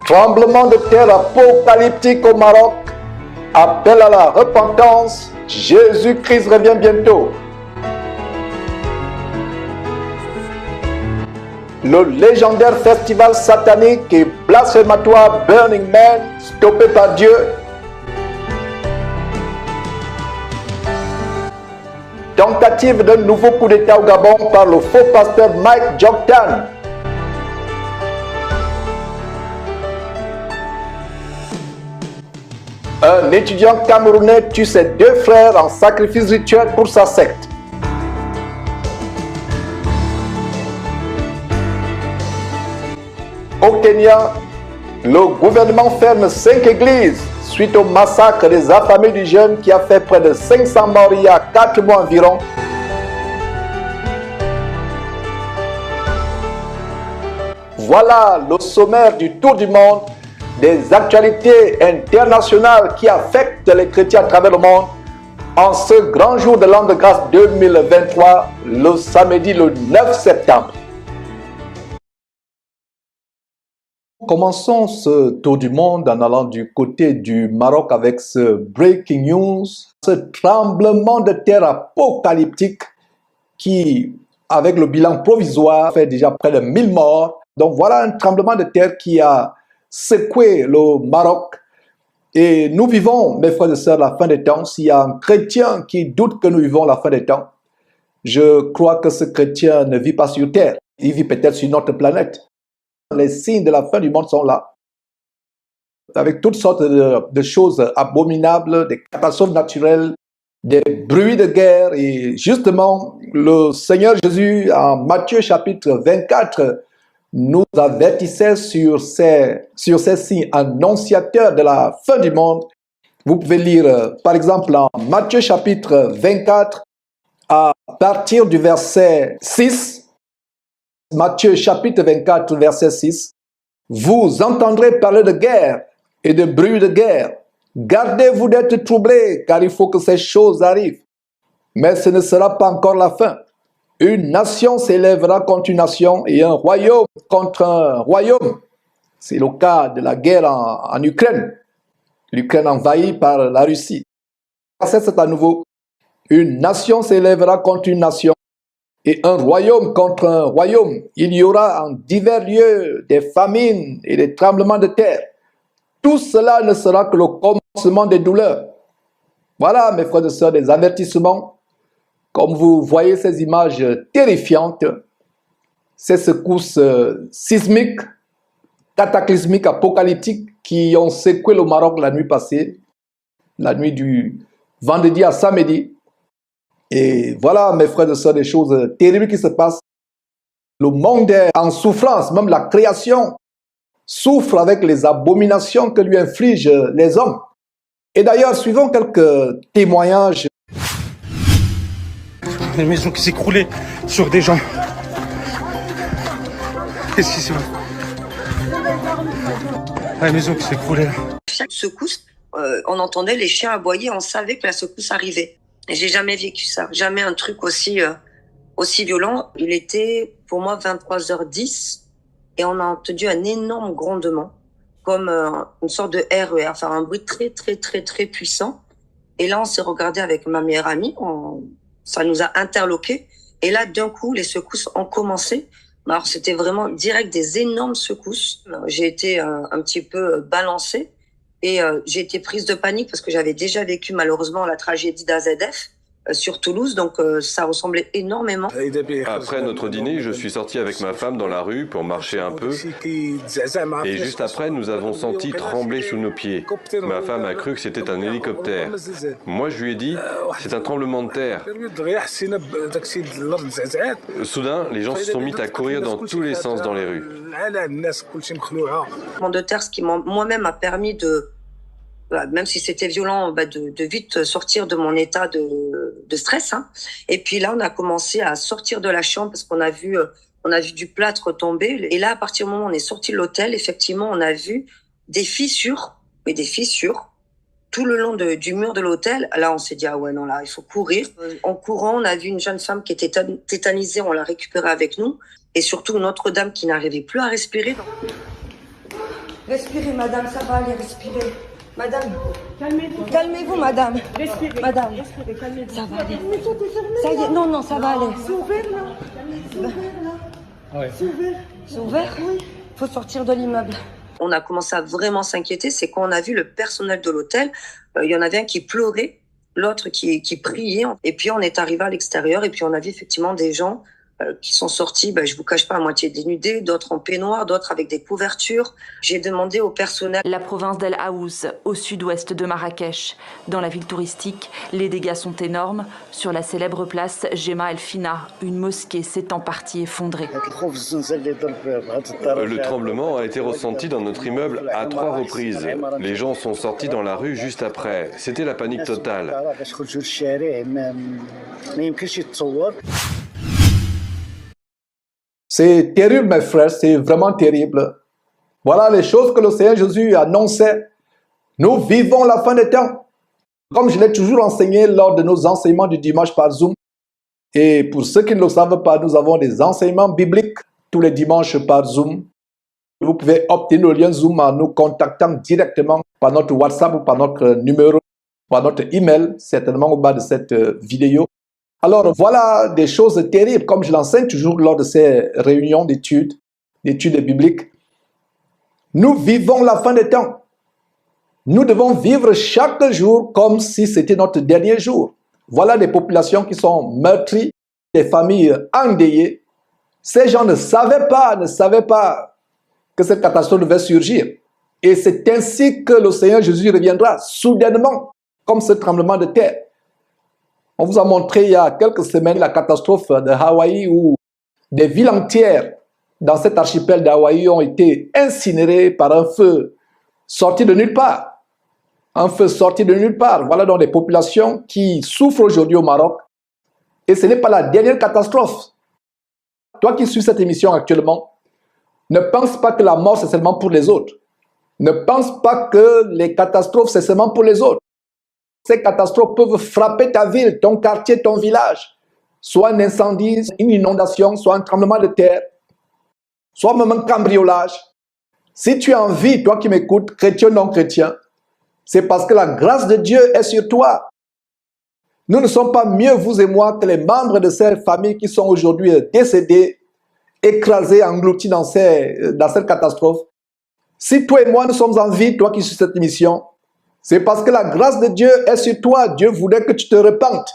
Tremblement de terre apocalyptique au Maroc. Appel à la repentance. Jésus-Christ revient bientôt. Le légendaire festival satanique et blasphématoire Burning Man, stoppé par Dieu. Tentative d'un nouveau coup d'État au Gabon par le faux pasteur Mike Joktan. Un étudiant camerounais tue ses deux frères en sacrifice rituel pour sa secte. Au Kenya, le gouvernement ferme 5 églises suite au massacre des affamés du jeûne qui a fait près de 500 morts il y a 4 mois environ. Voilà le sommaire du tour du monde des actualités internationales qui affectent les chrétiens à travers le monde en ce grand jour de l'an de grâce 2023, le samedi le 9 septembre. Commençons ce tour du monde en allant du côté du Maroc avec ce breaking news, ce tremblement de terre apocalyptique qui, avec le bilan provisoire, fait déjà près de 1000 morts. Donc voilà un tremblement de terre qui a secoué le Maroc. Et nous vivons, mes frères et sœurs, la fin des temps. S'il y a un chrétien qui doute que nous vivons la fin des temps, je crois que ce chrétien ne vit pas sur terre. Il vit peut-être sur notre planète. Les signes de la fin du monde sont là, avec toutes sortes de choses abominables, des catastrophes naturelles, des bruits de guerre. Et justement, le Seigneur Jésus, en Matthieu chapitre 24, nous avertissait sur ces signes annonciateurs de la fin du monde. Vous pouvez lire, par exemple, en Matthieu chapitre 24, à partir du verset 6, Matthieu chapitre 24, verset 6. Vous entendrez parler de guerre et de bruit de guerre. Gardez-vous d'être troublés, car il faut que ces choses arrivent. Mais ce ne sera pas encore la fin. Une nation s'élèvera contre une nation et un royaume contre un royaume. C'est le cas de la guerre en Ukraine. L'Ukraine envahie par la Russie. C'est à nouveau. Une nation s'élèvera contre une nation et un royaume contre un royaume. Il y aura en divers lieux des famines et des tremblements de terre. Tout cela ne sera que le commencement des douleurs. Voilà, mes frères et sœurs, des avertissements. Comme vous voyez ces images terrifiantes, ces secousses sismiques, cataclysmiques, apocalyptiques qui ont secoué le Maroc la nuit passée, la nuit du vendredi à samedi. Et voilà, mes frères et sœurs, des choses terribles qui se passent. Le monde est en souffrance, même la création souffre avec les abominations que lui infligent les hommes. Et d'ailleurs, suivons quelques témoignages. Une maison qui s'est écroulée sur des gens. Qu'est-ce qui s'est passé? La maison qui s'est écroulée. Chaque secousse, on entendait les chiens aboyer, on savait que la secousse arrivait. Et j'ai jamais vécu ça, jamais un truc aussi violent. Il était pour moi 23h10 et on a entendu un énorme grondement, comme une sorte de RER, enfin un bruit très très très très puissant. Et là on s'est regardé avec ma meilleure amie, ça nous a interloqués. Et là d'un coup les secousses ont commencé. Alors c'était vraiment direct des énormes secousses. J'ai été un petit peu balancée. Et j'ai été prise de panique parce que j'avais déjà vécu malheureusement la tragédie d'AZF sur Toulouse, donc ça ressemblait énormément. Après notre dîner, je suis sorti avec ma femme dans la rue pour marcher un peu. Et juste après, nous avons senti trembler sous nos pieds. Ma femme a cru que c'était un hélicoptère. Moi, je lui ai dit, c'est un tremblement de terre. Soudain, les gens se sont mis à courir dans tous les sens dans les rues. Tremblement de terre, ce qui moi-même a permis de, même si c'était violent, de vite sortir de mon état de stress. Hein. Et puis là, on a commencé à sortir de la chambre parce qu'on a vu du plâtre tomber. Et là, à partir du moment où on est sorti de l'hôtel, effectivement, on a vu des fissures tout le long du mur de l'hôtel. Là, on s'est dit, ah ouais, non, là, il faut courir. En courant, on a vu une jeune femme qui était tétanisée, on l'a récupérée avec nous. Et surtout, une autre dame qui n'arrivait plus à respirer. Respirez, madame, ça va aller, respirez. Madame, calmez-vous. Calmez-vous, madame. Respirez. Madame, respirez, calmez-vous. Ça va aller. Ça y est, non, non, ça va aller. C'est ouvert, là. C'est ouvert, là. Ouais. C'est ouvert. C'est ouvert? Oui. Il faut sortir de l'immeuble. On a commencé à vraiment s'inquiéter, c'est quand on a vu le personnel de l'hôtel, il y en avait un qui pleurait, l'autre qui priait, et puis on est arrivé à l'extérieur, et puis on a vu effectivement des gens qui sont sortis, je vous cache pas, à moitié dénudés, d'autres en peignoir, d'autres avec des couvertures. J'ai demandé au personnel. La province d'El Haouz, au sud-ouest de Marrakech. Dans la ville touristique, les dégâts sont énormes. Sur la célèbre place Jema El Fina, une mosquée s'est en partie effondrée. Le tremblement a été ressenti dans notre immeuble à 3 reprises. Les gens sont sortis dans la rue juste après. C'était la panique totale. C'est terrible, mes frères, c'est vraiment terrible. Voilà les choses que le Seigneur Jésus annonçait. Nous vivons la fin des temps. Comme je l'ai toujours enseigné lors de nos enseignements du dimanche par Zoom. Et pour ceux qui ne le savent pas, nous avons des enseignements bibliques tous les dimanches par Zoom. Vous pouvez obtenir le lien Zoom en nous contactant directement par notre WhatsApp ou par notre numéro, par notre email, certainement au bas de cette vidéo. Alors voilà des choses terribles, comme je l'enseigne toujours lors de ces réunions d'études bibliques. Nous vivons la fin des temps. Nous devons vivre chaque jour comme si c'était notre dernier jour. Voilà des populations qui sont meurtries, des familles endeuillées. Ces gens ne savaient pas que cette catastrophe devait surgir. Et c'est ainsi que le Seigneur Jésus reviendra soudainement, comme ce tremblement de terre. On vous a montré il y a quelques semaines la catastrophe de Hawaï où des villes entières dans cet archipel d'Hawaï ont été incinérées par un feu sorti de nulle part. Un feu sorti de nulle part. Voilà donc les populations qui souffrent aujourd'hui au Maroc. Et ce n'est pas la dernière catastrophe. Toi qui suis cette émission actuellement, ne pense pas que la mort c'est seulement pour les autres. Ne pense pas que les catastrophes c'est seulement pour les autres. Ces catastrophes peuvent frapper ta ville, ton quartier, ton village. Soit un incendie, une inondation, soit un tremblement de terre, soit même un cambriolage. Si tu as envie, toi qui m'écoutes, chrétien ou non chrétien, c'est parce que la grâce de Dieu est sur toi. Nous ne sommes pas mieux, vous et moi, que les membres de ces familles qui sont aujourd'hui décédées, écrasées, englouties dans cette catastrophe. Si toi et moi, nous sommes en vie, toi qui suis cette émission, c'est parce que la grâce de Dieu est sur toi. Dieu voulait que tu te repentes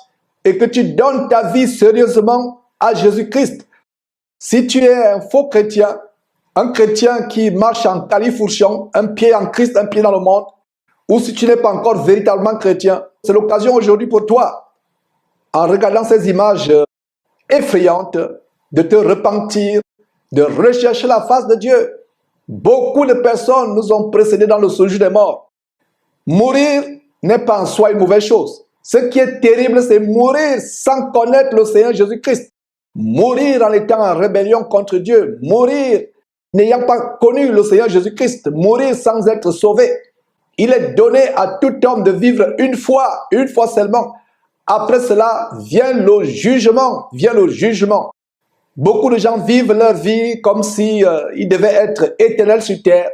et que tu donnes ta vie sérieusement à Jésus-Christ. Si tu es un faux chrétien, un chrétien qui marche en califourchon, un pied en Christ, un pied dans le monde, ou si tu n'es pas encore véritablement chrétien, c'est l'occasion aujourd'hui pour toi, en regardant ces images effrayantes, de te repentir, de rechercher la face de Dieu. Beaucoup de personnes nous ont précédés dans le séjour des morts. Mourir n'est pas en soi une mauvaise chose. Ce qui est terrible, c'est mourir sans connaître le Seigneur Jésus-Christ. Mourir en étant en rébellion contre Dieu. Mourir n'ayant pas connu le Seigneur Jésus-Christ. Mourir sans être sauvé. Il est donné à tout homme de vivre une fois seulement. Après cela, vient le jugement. Beaucoup de gens vivent leur vie comme si ils devaient être éternels sur terre.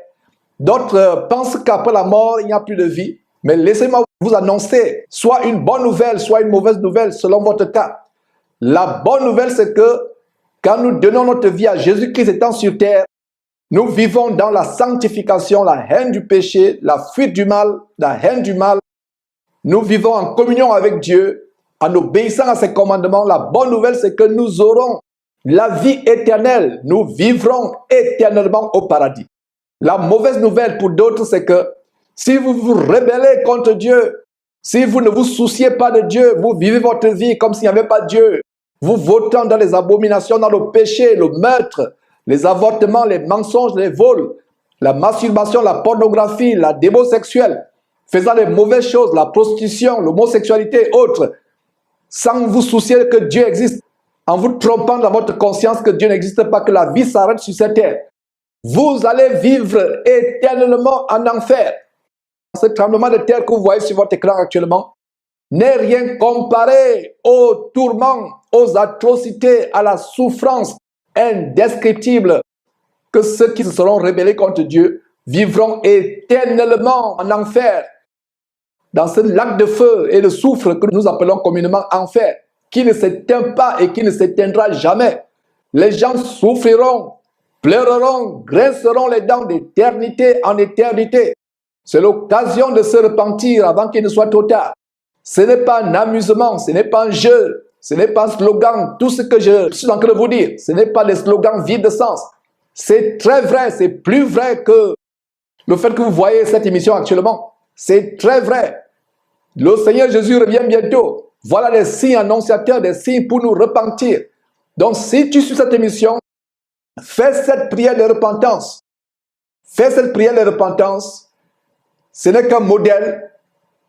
D'autres pensent qu'après la mort, il n'y a plus de vie. Mais laissez-moi vous annoncer soit une bonne nouvelle, soit une mauvaise nouvelle selon votre cas. La bonne nouvelle, c'est que quand nous donnons notre vie à Jésus-Christ étant sur terre, nous vivons dans la sanctification, la haine du péché, la fuite du mal, la haine du mal. Nous vivons en communion avec Dieu, en obéissant à ses commandements. La bonne nouvelle, c'est que nous aurons la vie éternelle. Nous vivrons éternellement au paradis. La mauvaise nouvelle pour d'autres, c'est que si vous vous rebellez contre Dieu, si vous ne vous souciez pas de Dieu, vous vivez votre vie comme s'il n'y avait pas de Dieu, vous votant dans les abominations, dans le péché, le meurtre, les avortements, les mensonges, les vols, la masturbation, la pornographie, la démo sexuelle, faisant les mauvaises choses, la prostitution, l'homosexualité et autres, sans vous soucier que Dieu existe, en vous trompant dans votre conscience que Dieu n'existe pas, que la vie s'arrête sur cette terre, vous allez vivre éternellement en enfer. Ce tremblement de terre que vous voyez sur votre écran actuellement n'est rien comparé aux tourments, aux atrocités, à la souffrance indescriptible que ceux qui se seront rebellés contre Dieu vivront éternellement en enfer, dans ce lac de feu et de soufre que nous appelons communément enfer, qui ne s'éteint pas et qui ne s'éteindra jamais. Les gens souffriront, pleureront, grinceront les dents d'éternité en éternité. C'est l'occasion de se repentir avant qu'il ne soit trop tard. Ce n'est pas un amusement, ce n'est pas un jeu, ce n'est pas un slogan. Tout ce que je suis en train de vous dire, ce n'est pas des slogans vides de sens. C'est très vrai, c'est plus vrai que le fait que vous voyez cette émission actuellement. C'est très vrai. Le Seigneur Jésus revient bientôt. Voilà des signes annonciateurs, des signes pour nous repentir. Donc si tu suis cette émission, fais cette prière de repentance. Fais cette prière de repentance. Ce n'est qu'un modèle.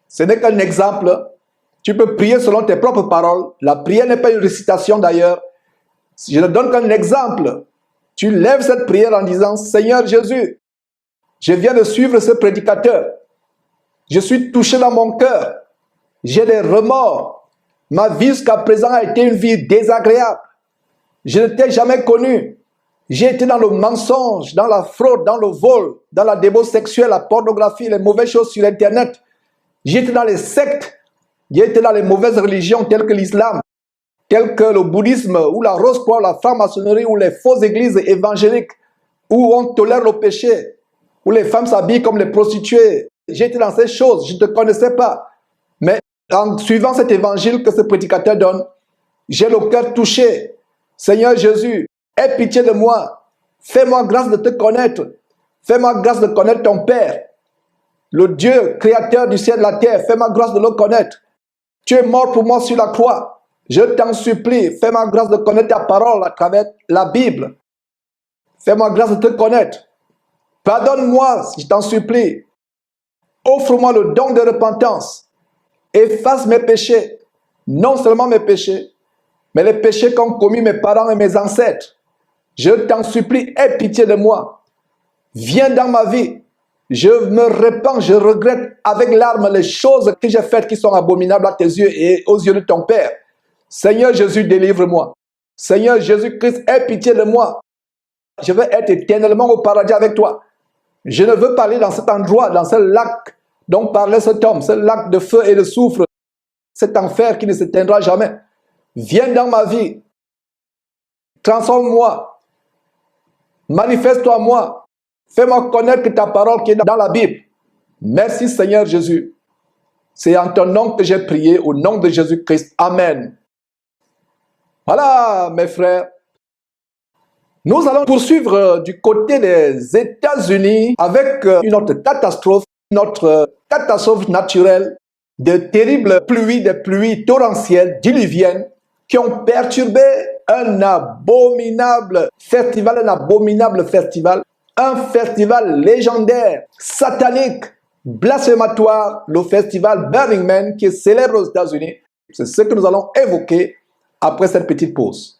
Ce n'est qu'un exemple. Tu peux prier selon tes propres paroles. La prière n'est pas une récitation d'ailleurs. Je ne donne qu'un exemple. Tu lèves cette prière en disant, Seigneur Jésus, je viens de suivre ce prédicateur. Je suis touché dans mon cœur. J'ai des remords. Ma vie jusqu'à présent a été une vie désagréable. Je ne t'ai jamais connu. J'ai été dans le mensonge, dans la fraude, dans le vol, dans la débauche sexuelle, la pornographie, les mauvaises choses sur Internet. J'ai été dans les sectes. J'ai été dans les mauvaises religions telles que l'islam, telles que le bouddhisme, ou la rose-croix, la franc-maçonnerie, ou les fausses églises évangéliques, où on tolère le péché, où les femmes s'habillent comme les prostituées. J'ai été dans ces choses, je ne te connaissais pas. Mais en suivant cet évangile que ce prédicateur donne, j'ai le cœur touché. Seigneur Jésus, aie pitié de moi. Fais-moi grâce de te connaître. Fais-moi grâce de connaître ton Père, le Dieu créateur du ciel et de la terre. Fais-moi grâce de le connaître. Tu es mort pour moi sur la croix. Je t'en supplie, fais-moi grâce de connaître ta parole à travers la Bible. Fais-moi grâce de te connaître. Pardonne-moi, je t'en supplie. Offre-moi le don de repentance. Efface mes péchés. Non seulement mes péchés, mais les péchés qu'ont commis mes parents et mes ancêtres. Je t'en supplie, aie pitié de moi. Viens dans ma vie. Je me répands, je regrette avec larmes les choses que j'ai faites qui sont abominables à tes yeux et aux yeux de ton Père. Seigneur Jésus, délivre-moi. Seigneur Jésus-Christ, aie pitié de moi. Je veux être éternellement au paradis avec toi. Je ne veux pas aller dans cet endroit, dans ce lac dont parlait cet homme, ce lac de feu et de soufre, cet enfer qui ne s'éteindra jamais. Viens dans ma vie. Transforme-moi. Manifeste-toi moi. Fais-moi connaître ta parole qui est dans la Bible. Merci Seigneur Jésus. C'est en ton nom que j'ai prié, au nom de Jésus-Christ. Amen. Voilà mes frères. Nous allons poursuivre du côté des États-Unis avec une autre catastrophe naturelle, de terribles pluies, des pluies torrentielles, diluviennes, qui ont perturbé un abominable festival, un festival légendaire, satanique, blasphématoire, le festival Burning Man qui est célèbre aux États-Unis. C'est ce que nous allons évoquer après cette petite pause.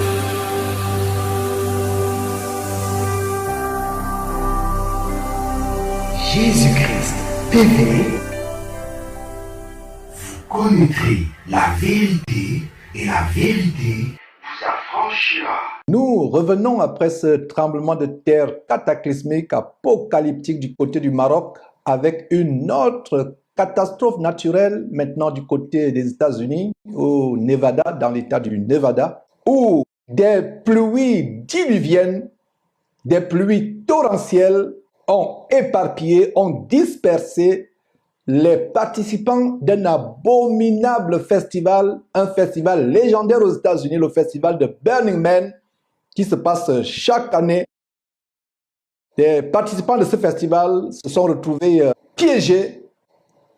Jésus-Christ TV, vous connaîtrez la vérité et la vérité vous affranchira. Nous revenons après ce tremblement de terre cataclysmique, apocalyptique du côté du Maroc, avec une autre catastrophe naturelle maintenant du côté des États-Unis, au Nevada, dans l'état du Nevada, où des pluies diluviennes, des pluies torrentielles ont éparpillé, ont dispersé les participants d'un abominable festival, un festival légendaire aux États-Unis, le festival de Burning Man, qui se passe chaque année. Les participants de ce festival se sont retrouvés piégés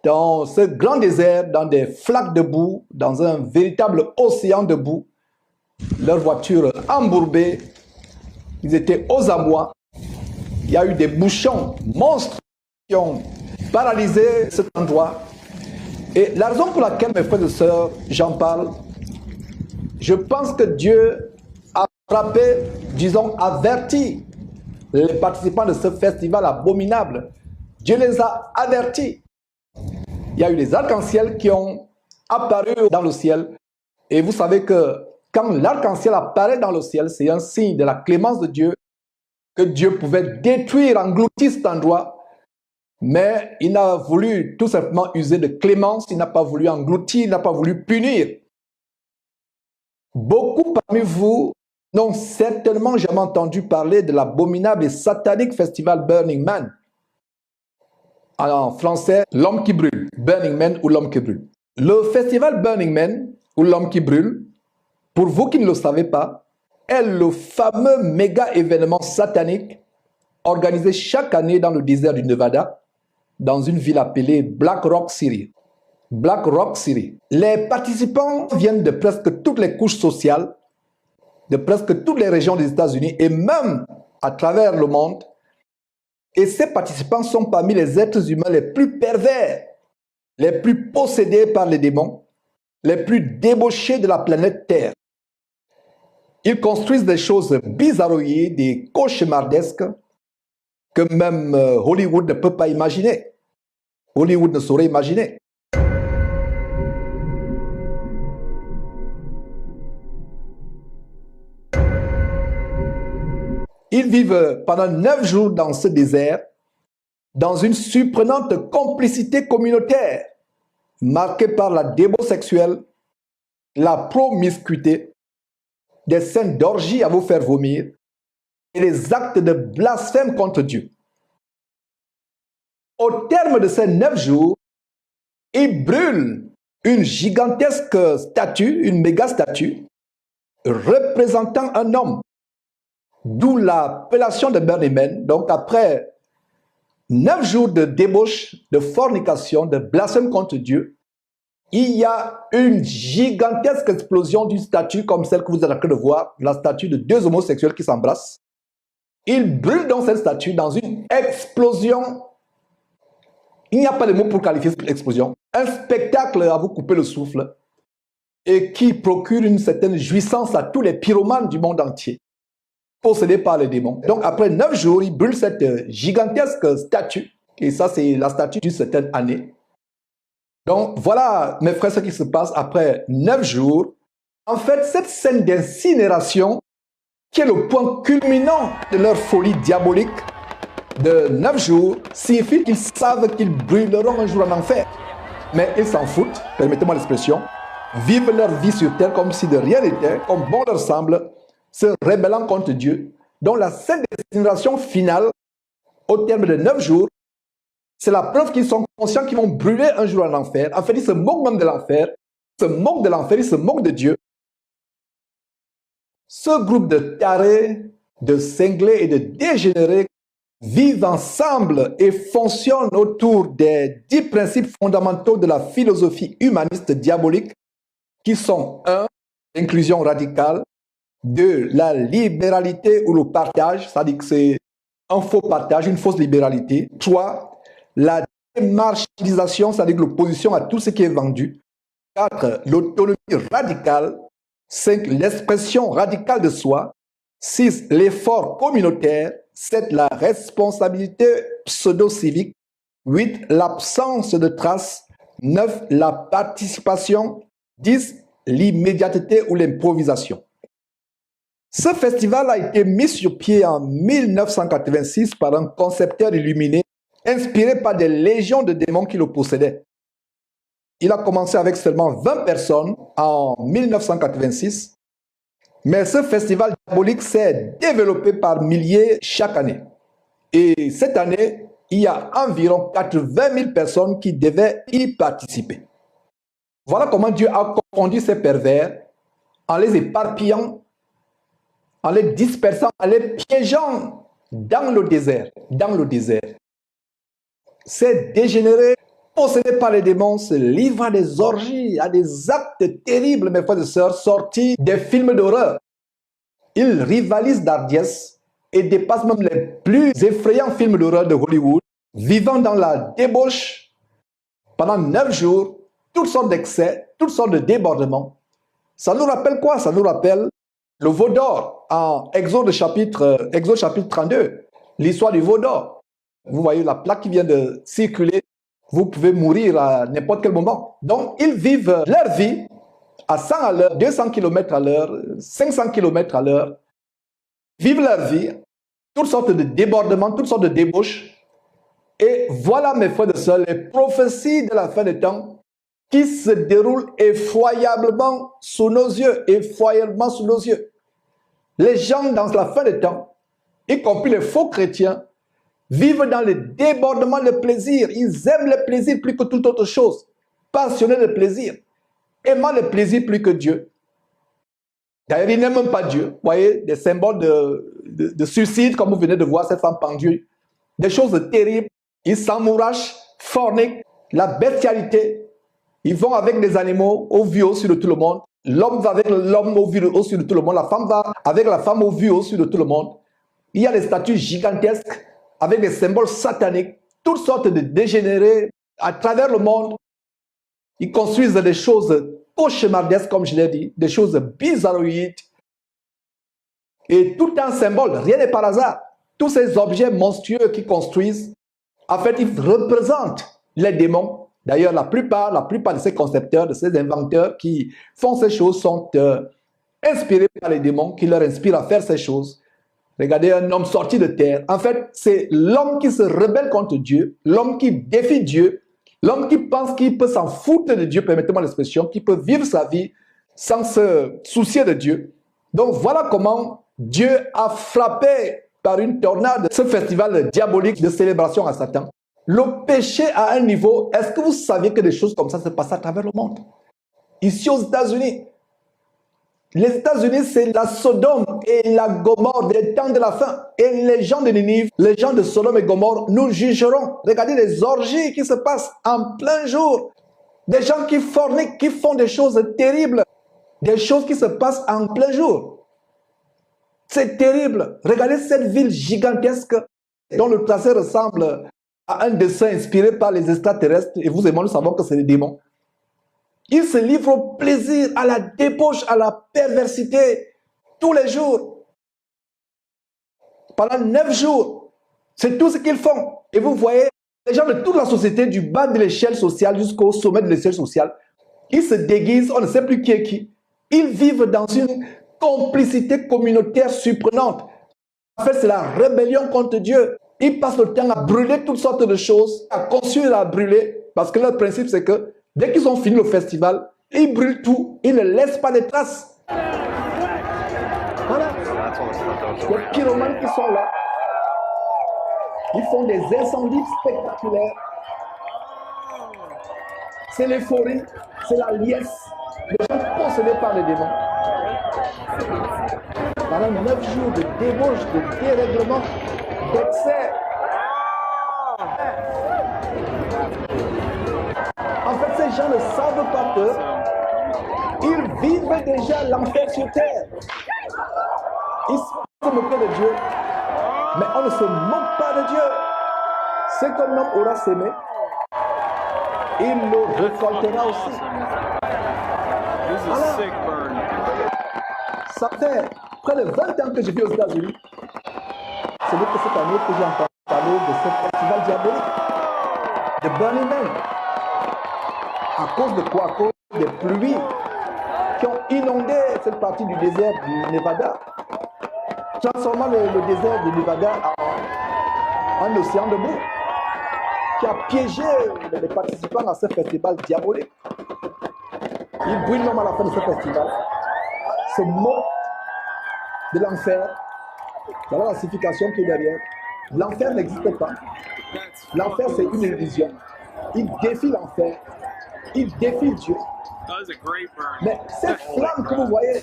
dans ce grand désert, dans des flaques de boue, dans un véritable océan de boue. Leurs voitures embourbées, ils étaient aux amois. Il y a eu des bouchons monstres qui ont paralysé cet endroit. Et la raison pour laquelle, mes frères et sœurs, j'en parle, je pense que Dieu a frappé, disons, averti les participants de ce festival abominable. Dieu les a avertis. Il y a eu des arcs-en-ciel qui ont apparu dans le ciel. Et vous savez que quand l'arc-en-ciel apparaît dans le ciel, c'est un signe de la clémence de Dieu, que Dieu pouvait détruire, engloutir cet endroit, Mais il n'a voulu tout simplement user de clémence, il n'a pas voulu engloutir, il n'a pas voulu punir. Beaucoup parmi vous n'ont certainement jamais entendu parler de l'abominable et satanique festival Burning Man. En français, l'homme qui brûle, Burning Man ou l'homme qui brûle. Le festival Burning Man ou l'homme qui brûle, pour vous qui ne le savez pas, est le fameux méga événement satanique organisé chaque année dans le désert du Nevada, dans une ville appelée Black Rock City. Black Rock City. Les participants viennent de presque toutes les couches sociales, de presque toutes les régions des États-Unis et même à travers le monde. Et ces participants sont parmi les êtres humains les plus pervers, les plus possédés par les démons, les plus débauchés de la planète Terre. Ils construisent des choses bizarroïdes, des cauchemardesques que même Hollywood ne peut pas imaginer. Hollywood ne saurait imaginer. Ils vivent pendant 9 jours dans ce désert, dans une surprenante complicité communautaire, marquée par la débauche sexuelle, la promiscuité, des scènes d'orgie à vous faire vomir et les actes de blasphème contre Dieu. Au terme de ces 9 jours, ils brûlent une gigantesque statue, une méga statue, représentant un homme. D'où l'appellation de Burning Man. Donc après 9 jours de débauche, de fornication, de blasphème contre Dieu, il y a une gigantesque explosion d'une statue comme celle que vous êtes en train de voir, la statue de 2 homosexuels qui s'embrassent. Ils brûlent donc cette statue dans une explosion. Il n'y a pas de mots pour qualifier cette explosion. Un spectacle à vous couper le souffle et qui procure une certaine jouissance à tous les pyromanes du monde entier, possédés par les démons. Donc après 9 jours, ils brûlent cette gigantesque statue. Et ça, c'est la statue d'une certaine année. Donc voilà, mes frères, ce qui se passe après 9 jours. En fait, cette scène d'incinération, qui est le point culminant de leur folie diabolique de 9 jours, signifie qu'ils savent qu'ils brûleront un jour en enfer. Mais ils s'en foutent, permettez-moi l'expression, vivent leur vie sur terre comme si de rien n'était, comme bon leur semble, se rébellant contre Dieu. Donc la scène d'incinération finale, au terme de 9 jours, c'est la preuve qu'ils sont conscients qu'ils vont brûler un jour en enfer. En fait, ils se moquent même de l'enfer, ils se moquent de l'enfer, ils se moquent de Dieu. Ce groupe de tarés, de cinglés et de dégénérés vivent ensemble et fonctionnent autour des 10 principes fondamentaux de la philosophie humaniste diabolique qui sont 1. L'inclusion radicale, 2. La libéralité ou le partage, c'est-à-dire que c'est un faux partage, une fausse libéralité. 3. La démarchandisation, c'est-à-dire l'opposition à tout ce qui est vendu. 4. L'autonomie radicale. 5. L'expression radicale de soi. 6. L'effort communautaire. 7. La responsabilité pseudo-civique. 8. L'absence de traces. 9. La participation. 10. L'immédiateté ou l'improvisation. Ce festival a été mis sur pied en 1986 par un concepteur illuminé inspiré par des légions de démons qui le possédaient. Il a commencé avec seulement 20 personnes en 1986, mais ce festival diabolique s'est développé par milliers chaque année. Et cette année, il y a environ 80 000 personnes qui devaient y participer. Voilà comment Dieu a conduit ces pervers en les éparpillant, en les dispersant, en les piégeant dans le désert. Ces dégénérés, possédés par les démons, se livrent à des orgies, à des actes terribles, mes frères et sœurs, sortis des films d'horreur. Ils rivalisent d'hardiesse et dépassent même les plus effrayants films d'horreur de Hollywood, vivant dans la débauche pendant 9 jours, toutes sortes d'excès, toutes sortes de débordements. Ça nous rappelle quoi? Ça nous rappelle le veau d'or en Exode chapitre 32, l'histoire du veau d'or. Vous voyez la plaque qui vient de circuler, vous pouvez mourir à n'importe quel moment. Donc, ils vivent leur vie à 100 à l'heure, 200 km à l'heure, 500 km à l'heure. Vivent leur vie, toutes sortes de débordements, toutes sortes de débauches. Et voilà, mes frères et sœurs, les prophéties de la fin des temps qui se déroulent effroyablement sous nos yeux, effroyablement sous nos yeux. Les gens dans la fin des temps, y compris les faux chrétiens, vivent dans le débordement de plaisir. Ils aiment le plaisir plus que toute autre chose. Passionnés de plaisir. Aimant le plaisir plus que Dieu. D'ailleurs, ils n'aiment même pas Dieu. Vous voyez, des symboles de suicide, comme vous venez de voir cette femme pendue. Des choses terribles. Ils s'amourachent, forniquent, la bestialité. Ils vont avec des animaux au vu au-dessus de tout le monde. L'homme va avec l'homme au vu au-dessus de tout le monde. La femme va avec la femme au vu au-dessus de tout le monde. Il y a des statues gigantesques avec des symboles sataniques, toutes sortes de dégénérés à travers le monde. Ils construisent des choses cauchemardesques, comme je l'ai dit, des choses bizarroïdes. Et tout un symbole, rien n'est par hasard. Tous ces objets monstrueux qu'ils construisent, en fait, ils représentent les démons. D'ailleurs, la plupart de ces concepteurs, de ces inventeurs qui font ces choses sont inspirés par les démons qui leur inspirent à faire ces choses. Regardez un homme sorti de terre. En fait, c'est l'homme qui se rebelle contre Dieu, l'homme qui défie Dieu, l'homme qui pense qu'il peut s'en foutre de Dieu, permettez-moi l'expression, qui peut vivre sa vie sans se soucier de Dieu. Donc voilà comment Dieu a frappé par une tornade ce festival diabolique de célébration à Satan. Le péché à un niveau, est-ce que vous saviez que des choses comme ça se passent à travers le monde? Ici aux États-Unis. Les États-Unis, c'est la Sodome et la Gomorre des temps de la fin. Et les gens de Ninive, les gens de Sodome et Gomorre, nous jugeront. Regardez les orgies qui se passent en plein jour. Des gens qui forniquent, qui font des choses terribles. Des choses qui se passent en plein jour. C'est terrible. Regardez cette ville gigantesque dont le tracé ressemble à un dessin inspiré par les extraterrestres. Et vous et moi, nous savons que c'est des démons. Ils se livrent au plaisir, à la débauche, à la perversité, tous les jours. Pendant 9 jours, c'est tout ce qu'ils font. Et vous voyez, les gens de toute la société, du bas de l'échelle sociale jusqu'au sommet de l'échelle sociale, ils se déguisent, on ne sait plus qui est qui. Ils vivent dans une complicité communautaire surprenante. En fait, c'est la rébellion contre Dieu. Ils passent le temps à brûler toutes sortes de choses, à construire, à brûler, parce que leur principe, c'est que dès qu'ils ont fini le festival, ils brûlent tout, ils ne laissent pas de traces. Voilà. Les pyromanes qui sont là, ils font des incendies spectaculaires. C'est l'euphorie, c'est la liesse. Les gens possédés par les démons. Pendant 9 jours de débauche, de dérèglement, d'excès. En fait, ces gens ne savent pas qu'ils vivent déjà l'enfer sur terre. Ils se moquent de Dieu, mais on ne se moque pas de Dieu. Ce qu'un homme aura sémé, il le récoltera aussi. Voilà. Ça fait près de 20 ans que je vis aux États-Unis. Ce n'est que cette année que j'ai entendu parler de ce festival diabolique, de Burning Man. À cause de quoi? À cause des pluies qui ont inondé cette partie du désert du Nevada, transformant le désert du Nevada en un océan de boue, qui a piégé les participants à ce festival diabolique. Ils brûlent même à la fin de ce festival, se moquent de l'enfer. Voilà la signification qui est derrière. L'enfer n'existe pas. L'enfer, c'est une illusion. Ils défient l'enfer. Il défie Dieu. Mais ces flammes que vous voyez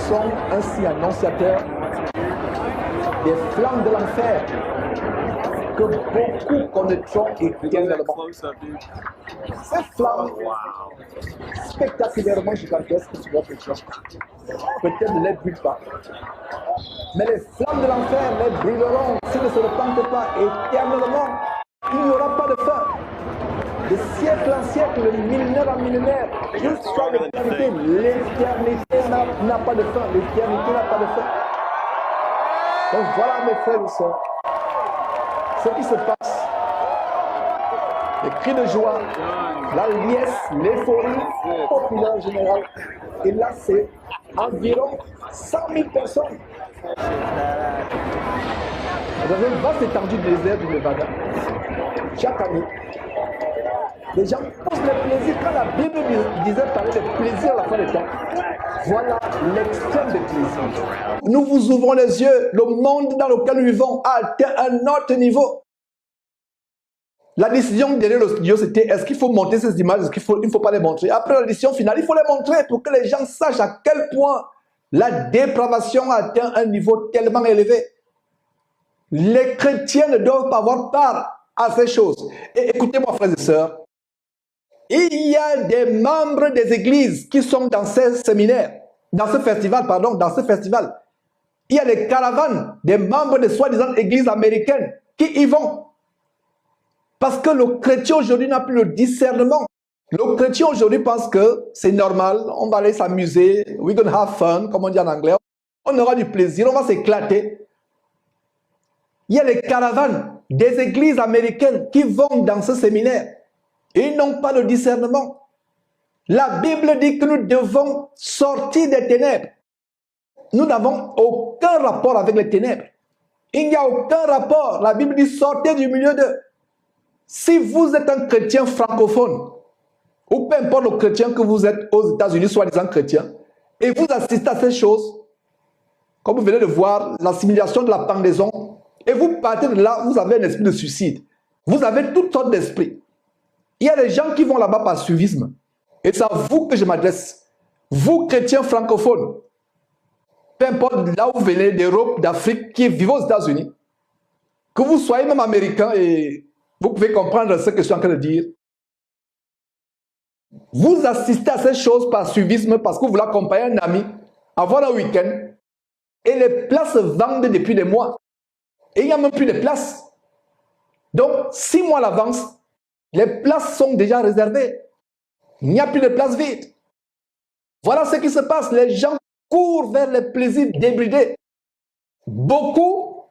sont ainsi annonciateurs des flammes de l'enfer que beaucoup connaîtront éternellement. Ces flammes spectaculairement gigantesques sur votre champ, peut-être ne les brûlent pas. Mais les flammes de l'enfer les brûleront s'ils ne se repentent pas éternellement. Il n'y aura pas de fin. De siècle en siècle, de millénaire en millénaire, jusqu'à l'éternité. L'éternité n'a pas de fin. L'éternité n'a pas de fin. Donc voilà mes frères et sœurs, ce qui se passe. Les cris de joie, la liesse, l'euphorie populaire en général. Et là, c'est environ 100 000 personnes. Dans une vaste étendue du désert du Nevada, chaque année, les gens posent le plaisir. Quand la Bible disait parler de plaisir à la fin des temps, voilà l'extrême de plaisir. Nous vous ouvrons les yeux. Le monde dans lequel nous vivons a atteint un autre niveau. La décision derrière le studio, c'était est-ce qu'il faut monter ces images, est-ce qu'il ne faut pas les montrer. Après la décision finale, il faut les montrer pour que les gens sachent à quel point la dépravation a atteint un niveau tellement élevé. Les chrétiens ne doivent pas avoir part à ces choses. Et écoutez-moi, frères et sœurs, il y a des membres des églises qui sont dans ces séminaires, dans ce festival. Il y a des caravanes des membres de soi-disant églises américaines qui y vont. Parce que le chrétien aujourd'hui n'a plus le discernement. Le chrétien aujourd'hui pense que c'est normal, on va aller s'amuser, we're gonna have fun, comme on dit en anglais. On aura du plaisir, on va s'éclater. Il y a les caravanes des églises américaines qui vont dans ce séminaire. Et ils n'ont pas de discernement. La Bible dit que nous devons sortir des ténèbres. Nous n'avons aucun rapport avec les ténèbres. Il n'y a aucun rapport. La Bible dit sortez du milieu d'eux. Si vous êtes un chrétien francophone, ou peu importe le chrétien que vous êtes aux États-Unis, soi-disant chrétien, et vous assistez à ces choses, comme vous venez de voir, l'assimilation de la pendaison, et vous partez de là, vous avez un esprit de suicide. Vous avez toutes sortes d'esprits. Il y a des gens qui vont là-bas par suivisme. Et c'est à vous que je m'adresse. Vous, chrétiens francophones, peu importe là où vous venez, d'Europe, d'Afrique, qui vivent aux États-Unis, que vous soyez même américain et vous pouvez comprendre ce que je suis en train de dire. Vous assistez à ces choses par suivisme parce que vous voulez accompagner un ami, avoir un week-end, et les places vendent depuis des mois. Et il n'y a même plus de places. Donc, 6 mois à l'avance, les places sont déjà réservées. Il n'y a plus de places vides. Voilà ce qui se passe. Les gens courent vers les plaisirs débridés. Beaucoup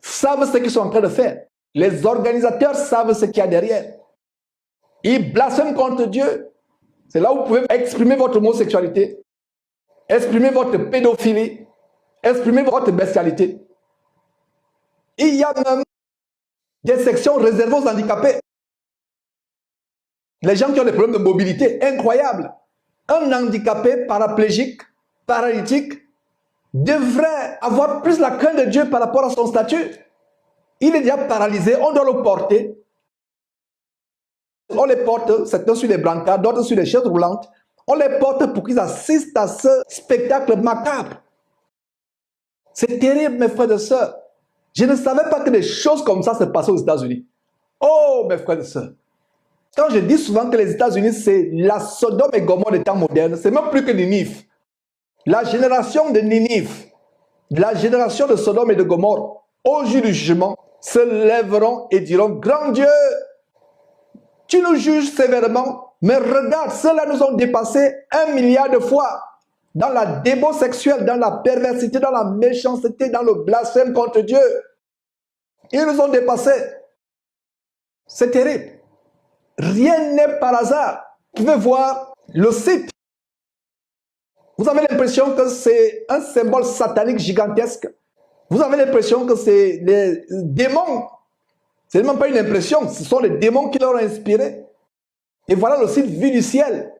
savent ce qu'ils sont en train de faire. Les organisateurs savent ce qu'il y a derrière. Ils blasphèment contre Dieu. C'est là où vous pouvez exprimer votre homosexualité, exprimer votre pédophilie, exprimer votre bestialité. Il y a même des sections réservées aux handicapés. Les gens qui ont des problèmes de mobilité, incroyable. Un handicapé paraplégique, paralytique, devrait avoir plus la crainte de Dieu par rapport à son statut. Il est déjà paralysé, on doit le porter. On les porte, certains sur des brancards, d'autres sur des chaises roulantes. On les porte pour qu'ils assistent à ce spectacle macabre. C'est terrible, mes frères et sœurs. Je ne savais pas que des choses comme ça se passaient aux États-Unis. Oh, mes frères et sœurs. Quand je dis souvent que les États-Unis, c'est la Sodome et Gomorrhe des temps modernes, c'est même plus que Ninive. La génération de Ninive, la génération de Sodome et de Gomorrhe, au jour du jugement, se lèveront et diront, grand Dieu, tu nous juges sévèrement, mais regarde, ceux-là nous ont dépassé 1 milliard de fois dans la débo sexuelle, dans la perversité, dans la méchanceté, dans le blasphème contre Dieu. Ils nous ont dépassés. C'est terrible. Rien n'est par hasard. Vous pouvez voir le site. Vous avez l'impression que c'est un symbole satanique gigantesque. Vous avez l'impression que c'est les démons. Ce n'est même pas une impression, ce sont les démons qui leur ont inspiré. Et voilà le site Vue du ciel,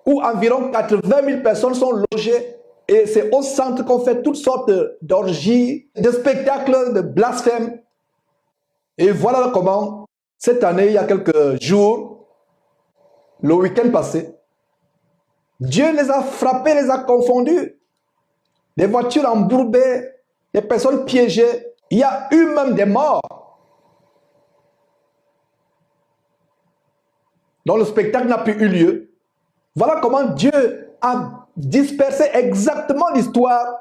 où environ 80 000 personnes sont logées. Et c'est au centre qu'on fait toutes sortes d'orgies, de spectacles, de blasphèmes. Et voilà comment, cette année, il y a quelques jours, le week-end passé, Dieu les a frappés, les a confondus. Des voitures embourbées, des personnes piégées. Il y a eu même des morts. dont le spectacle n'a plus eu lieu. Voilà comment Dieu a dispersé exactement l'histoire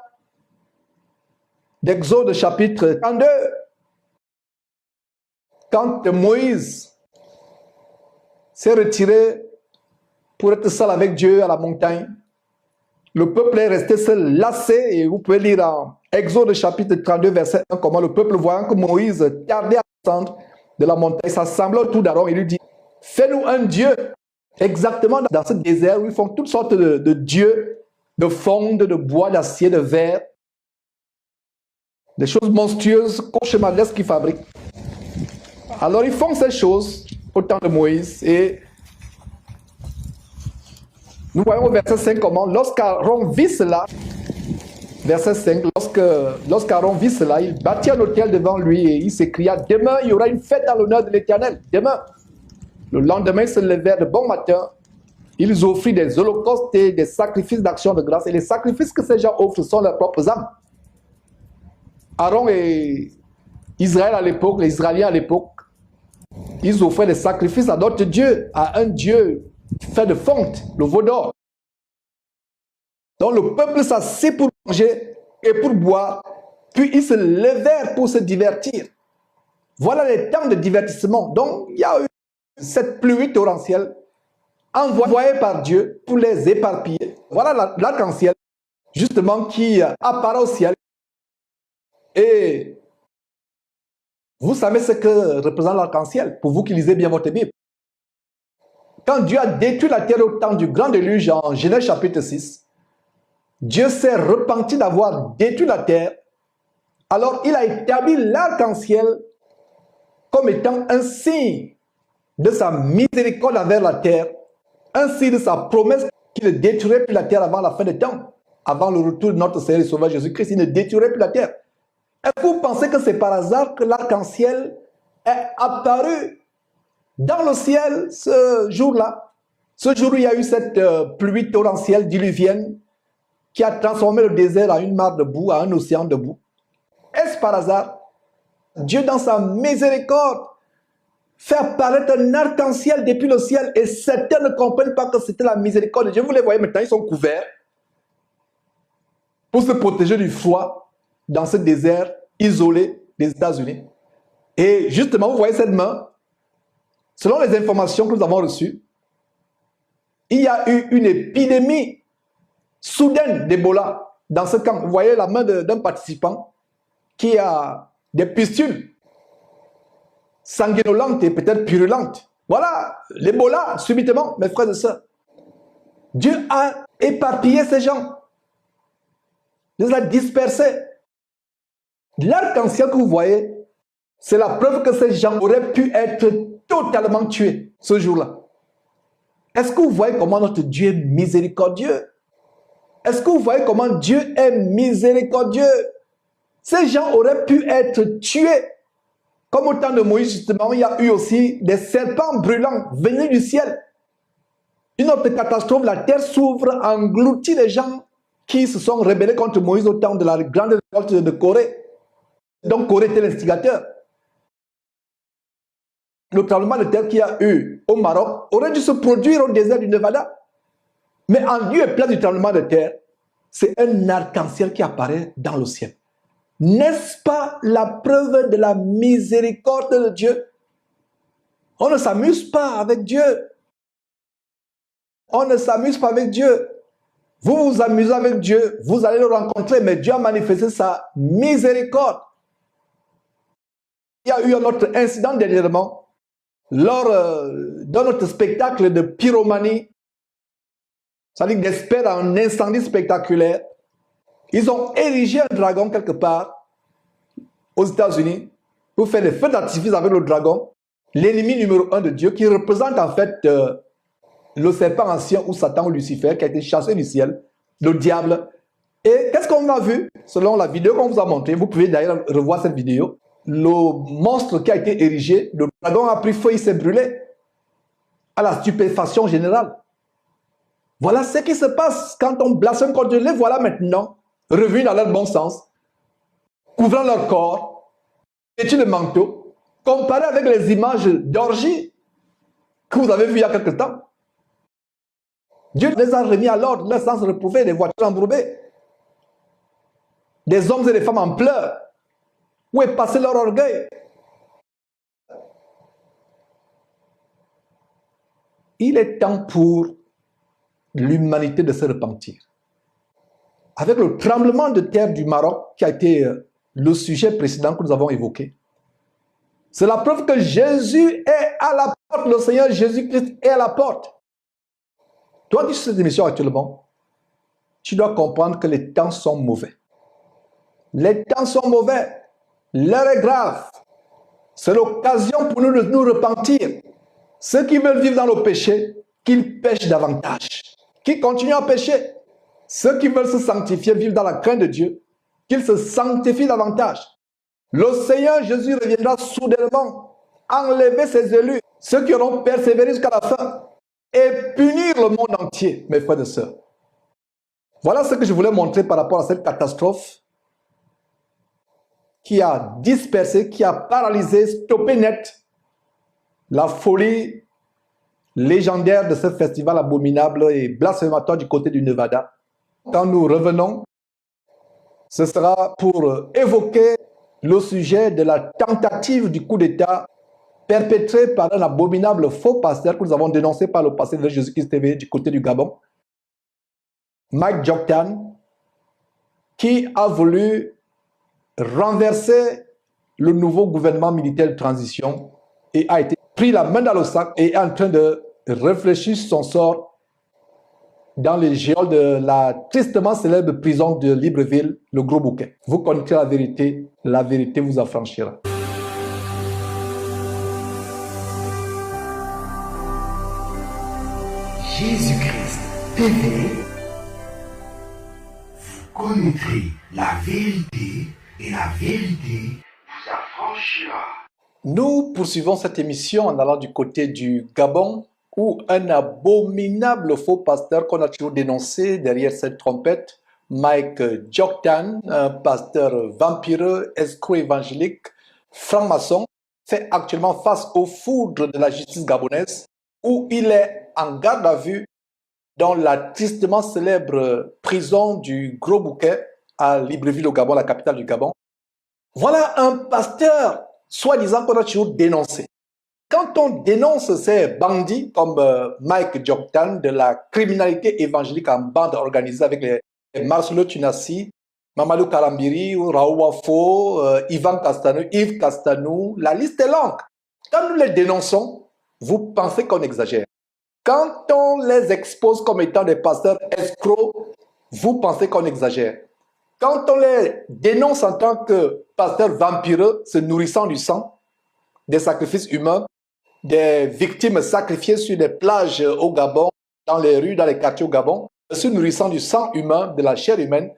d'Exode chapitre 32. Quand Moïse s'est retiré pour être seul avec Dieu à la montagne, le peuple est resté seul, lassé, et vous pouvez lire en Exode chapitre 32, verset 1, comment le peuple, voyant que Moïse tardait à descendre de la montagne, s'assemble autour d'Aaron et lui dit, fais-nous un Dieu. Exactement dans ce désert où ils font toutes sortes de dieux, de fonte, de bois, d'acier, de verre. des choses monstrueuses, cauchemardesques qu'ils fabriquent. Alors ils font ces choses au temps de Moïse et nous voyons au verset 5 comment, lorsqu'Aaron vit cela, verset 5, lorsqu'Aaron vit cela, il bâtit un autel devant lui et il s'écria, demain il y aura une fête en l'honneur de l'Éternel, demain. Le lendemain, ils se levèrent de bon matin, ils offrirent des holocaustes et des sacrifices d'action de grâce et les sacrifices que ces gens offrent sont leurs propres âmes. Aaron et Israël à l'époque, les Israéliens à l'époque, ils offraient des sacrifices à d'autres dieux, à un dieu fait de fonte, le veau d'or. Donc le peuple s'assit pour manger et pour boire, puis ils se levèrent pour se divertir. Voilà les temps de divertissement. Donc il y a eu cette pluie torrentielle envoyée par Dieu pour les éparpiller. Voilà l'arc-en-ciel, justement, qui apparaît au ciel. Et vous savez ce que représente l'arc-en-ciel, pour vous qui lisez bien votre Bible. Quand Dieu a détruit la terre au temps du grand déluge en Genèse chapitre 6, Dieu s'est repenti d'avoir détruit la terre. Alors il a établi l'arc-en-ciel comme étant un signe de sa miséricorde envers la terre, un signe de sa promesse qu'il ne détruirait plus la terre avant la fin des temps, avant le retour de notre Seigneur et Sauveur Jésus-Christ, il ne détruirait plus la terre. Est-ce que vous pensez que c'est par hasard que l'arc-en-ciel est apparu dans le ciel ce jour-là? Ce jour où il y a eu cette pluie torrentielle diluvienne qui a transformé le désert en une mare de boue, en un océan de boue. Est-ce par hasard? Dieu, dans sa miséricorde, fait apparaître un arc-en-ciel depuis le ciel et certains ne comprennent pas que c'était la miséricorde de Dieu. Vous les voyez maintenant, ils sont couverts pour se protéger du froid dans ce désert isolé des États-Unis. Et justement, vous voyez cette main, selon les informations que nous avons reçues, il y a eu une épidémie soudaine d'Ebola dans ce camp. Vous voyez la main d'un participant qui a des pustules sanguinolentes et peut-être purulentes. Voilà l'Ebola, subitement, mes frères et sœurs. Dieu a éparpillé ces gens. Dieu les a dispersés. L'arc-en-ciel que vous voyez, c'est la preuve que ces gens auraient pu être totalement tués ce jour-là. Est-ce que vous voyez comment notre Dieu est miséricordieux? Est-ce que vous voyez comment Dieu est miséricordieux? Ces gens auraient pu être tués. Comme au temps de Moïse, justement, il y a eu aussi des serpents brûlants venus du ciel. Une autre catastrophe, la terre s'ouvre, engloutit les gens qui se sont rebellés contre Moïse au temps de la grande révolte de Corée. Donc Corée était l'instigateur. Le tremblement de terre qu'il y a eu au Maroc aurait dû se produire au désert du Nevada. Mais en lieu et place du tremblement de terre, c'est un arc-en-ciel qui apparaît dans le ciel. N'est-ce pas la preuve de la miséricorde de Dieu? On ne s'amuse pas avec Dieu. On ne s'amuse pas avec Dieu. Vous vous amusez avec Dieu, vous allez le rencontrer, mais Dieu a manifesté sa miséricorde. Il y a eu un autre incident dernièrement, lors d'un autre spectacle de pyromanie, c'est-à-dire d'experts en incendie spectaculaire. Ils ont érigé un dragon quelque part aux États-Unis pour faire des feux d'artifice avec le dragon, l'ennemi numéro 1 de Dieu, qui représente en fait le serpent ancien ou Satan ou Lucifer qui a été chassé du ciel, le diable. Et qu'est-ce qu'on a vu? Selon la vidéo qu'on vous a montrée, vous pouvez d'ailleurs revoir cette vidéo, le monstre qui a été érigé, le dragon a pris feu, il s'est brûlé à la stupéfaction générale. Voilà ce qui se passe quand on blasphème contre Dieu. Les voilà maintenant revenus dans leur bon sens, couvrant leur corps, vêtus de manteau, comparé avec les images d'orgie que vous avez vues il y a quelque temps. Dieu les a remis à l'ordre, leur sens reprouvé, des voitures embourbées, des hommes et des femmes en pleurs. Où est passé leur orgueil? Il est temps pour l'humanité de se repentir. Avec le tremblement de terre du Maroc, qui a été le sujet précédent que nous avons évoqué, c'est la preuve que Jésus est à la porte, le Seigneur Jésus-Christ est à la porte. Toi qui es sur cette émission actuellement, tu dois comprendre que les temps sont mauvais. Les temps sont mauvais. L'heure est grave. C'est l'occasion pour nous de nous repentir. Ceux qui veulent vivre dans le péché, qu'ils pêchent davantage. Qui continuent à pécher. Ceux qui veulent se sanctifier, vivre dans la crainte de Dieu, qu'ils se sanctifient davantage. Le Seigneur Jésus reviendra soudainement, enlever ses élus, ceux qui auront persévéré jusqu'à la fin, et punir le monde entier, mes frères et sœurs. Voilà ce que je voulais montrer par rapport à cette catastrophe qui a dispersé, qui a paralysé, stoppé net la folie légendaire de ce festival abominable et blasphématoire du côté du Nevada. Quand nous revenons, ce sera pour évoquer le sujet de la tentative du coup d'État perpétré par un abominable faux pasteur que nous avons dénoncé par le passé de Jésus-Christ TV du côté du Gabon, Mike Joktan, qui a voulu renverser le nouveau gouvernement militaire de transition et a été pris la main dans le sac et est en train de réfléchir sur son sort dans les géoles de la tristement célèbre prison de Libreville, le Gros Bouquet. Vous connaissez la vérité vous affranchira. Jésus-Christ TV, vous connaîtrez la vérité et la vérité vous affranchira. Nous poursuivons cette émission en allant du côté du Gabon, où un abominable faux pasteur qu'on a toujours dénoncé derrière cette trompette, Mike Joktan, un pasteur vampireux, escroc évangélique, franc-maçon, fait actuellement face aux foudres de la justice gabonaise, où il est en garde à vue dans la tristement célèbre prison du Gros Bouquet à Libreville au Gabon, la capitale du Gabon. Voilà un pasteur soi-disant qu'on a toujours dénoncé. Quand on dénonce ces bandits comme Mike Joktan de la criminalité évangélique en bande organisée avec les Marcelo Tunassi, Mamadou Kalambiri, Raoul Wafo, Yves Castanou, la liste est longue. Quand nous les dénonçons, vous pensez qu'on exagère. Quand on les expose comme étant des pasteurs escrocs, vous pensez qu'on exagère. Quand on les dénonce en tant que pasteurs vampireux, se nourrissant du sang, des sacrifices humains, des victimes sacrifiées sur des plages au Gabon, dans les rues, dans les quartiers au Gabon, se nourrissant du sang humain, de la chair humaine.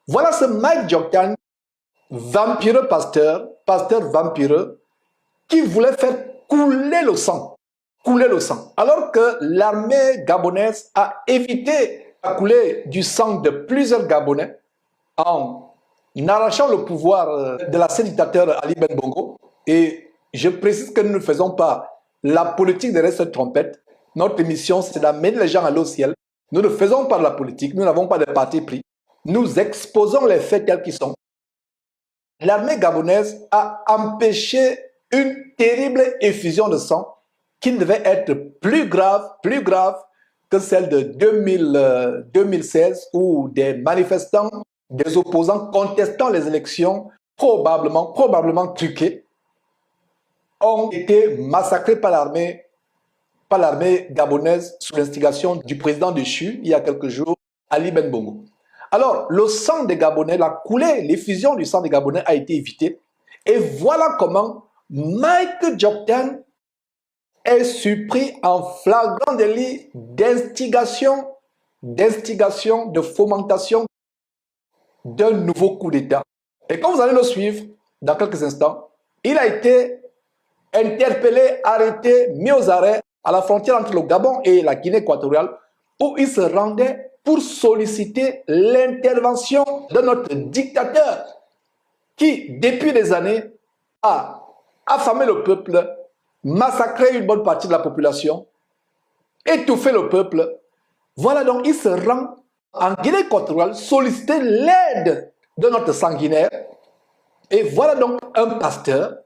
Voilà ce Mike Joktan, vampireux pasteur vampireux, qui voulait faire couler le sang. Alors que l'armée gabonaise a évité à couler du sang de plusieurs Gabonais en arrachant le pouvoir de l'ancien dictateur Ali Ben Bongo. Et je précise que nous ne faisons pas la politique derrière cette trompette. Notre mission, c'est d'amener les gens à aller au ciel. Nous ne faisons pas de la politique, nous n'avons pas de parti pris. Nous exposons les faits tels qu'ils sont. L'armée gabonaise a empêché une terrible effusion de sang qui devait être plus grave que celle de 2016 où des manifestants, des opposants contestant les élections, probablement truquées, ont été massacrés par l'armée gabonaise sous l'instigation du président déchu il y a quelques jours, Ali Ben Bongo. Alors, le sang des Gabonais, la coulée, l'effusion du sang des Gabonais a été évitée. Et voilà comment Mike Joktan est surpris en flagrant délit d'instigation, de fomentation d'un nouveau coup d'État. Et quand vous allez le suivre, dans quelques instants, il a été interpellé, arrêté, mis aux arrêts à la frontière entre le Gabon et la Guinée équatoriale, où il se rendait pour solliciter l'intervention de notre dictateur qui, depuis des années, a affamé le peuple, massacré une bonne partie de la population, étouffé le peuple. Voilà donc, il se rend en Guinée équatoriale solliciter l'aide de notre sanguinaire. Et voilà donc un pasteur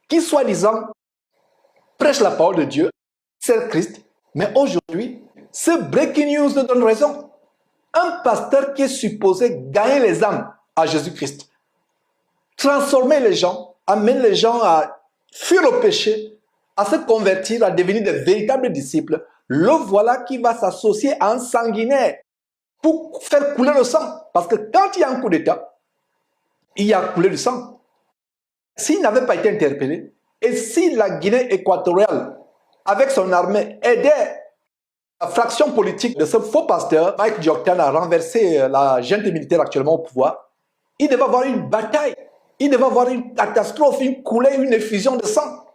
qui, soi-disant, prêche la parole de Dieu, c'est le Christ. Mais aujourd'hui, ce breaking news nous donne raison. Un pasteur qui est supposé gagner les âmes à Jésus-Christ, transformer les gens, amener les gens à fuir le péché, à se convertir, à devenir des véritables disciples, le voilà qui va s'associer à un sanguinaire pour faire couler le sang. Parce que quand il y a un coup d'État, il y a coulé du sang. S'il n'avait pas été interpellé, et si la Guinée équatoriale, avec son armée, aidait la fraction politique de ce faux pasteur, Mike Dioktan, à renverser la junte militaire actuellement au pouvoir, il devait avoir une bataille, il devait avoir une catastrophe, une coulée, une effusion de sang.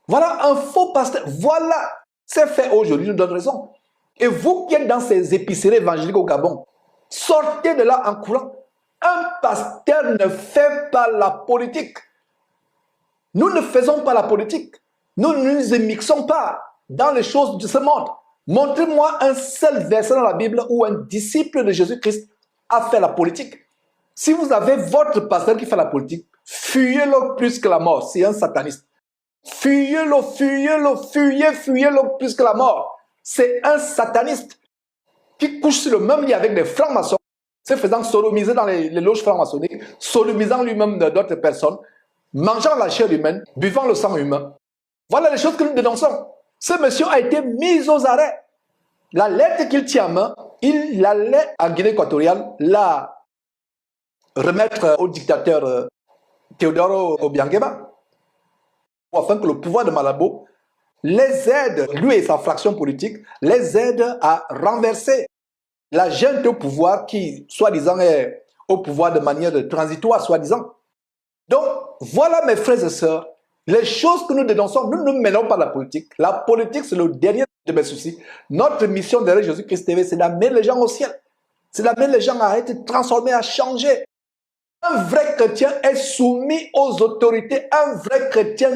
Voilà un faux pasteur. Voilà, ces faits aujourd'hui nous donnent raison. Et vous qui êtes dans ces épiceries évangéliques au Gabon, sortez de là en courant. Un pasteur ne fait pas la politique. Nous ne faisons pas la politique. Nous ne nous émixons pas dans les choses de ce monde. Montrez-moi un seul verset dans la Bible où un disciple de Jésus-Christ a fait la politique. Si vous avez votre pasteur qui fait la politique, fuyez-le plus que la mort. C'est un sataniste. Fuyez-le, fuyez-le, fuyez-le plus que la mort. C'est un sataniste qui couche sur le même lit avec des francs-maçons, se faisant sodomiser dans les loges franc-maçonniques, sodomisant lui-même d'autres personnes, mangeant la chair humaine, buvant le sang humain. Voilà les choses que nous dénonçons. Ce monsieur a été mis aux arrêts. La lettre qu'il tient en main, il allait en Guinée équatoriale la remettre au dictateur Teodoro Obiangema, afin que le pouvoir de Malabo les aide, lui et sa fraction politique, les aide à renverser la junte au pouvoir qui, soi-disant, est au pouvoir de manière transitoire, soi-disant. Donc, voilà mes frères et sœurs, les choses que nous dénonçons, nous ne mêlons pas la politique. La politique, c'est le dernier de mes soucis. Notre mission derrière Jésus-Christ TV, c'est d'amener les gens au ciel. C'est d'amener les gens à être transformés, à changer. Un vrai chrétien est soumis aux autorités. Un vrai chrétien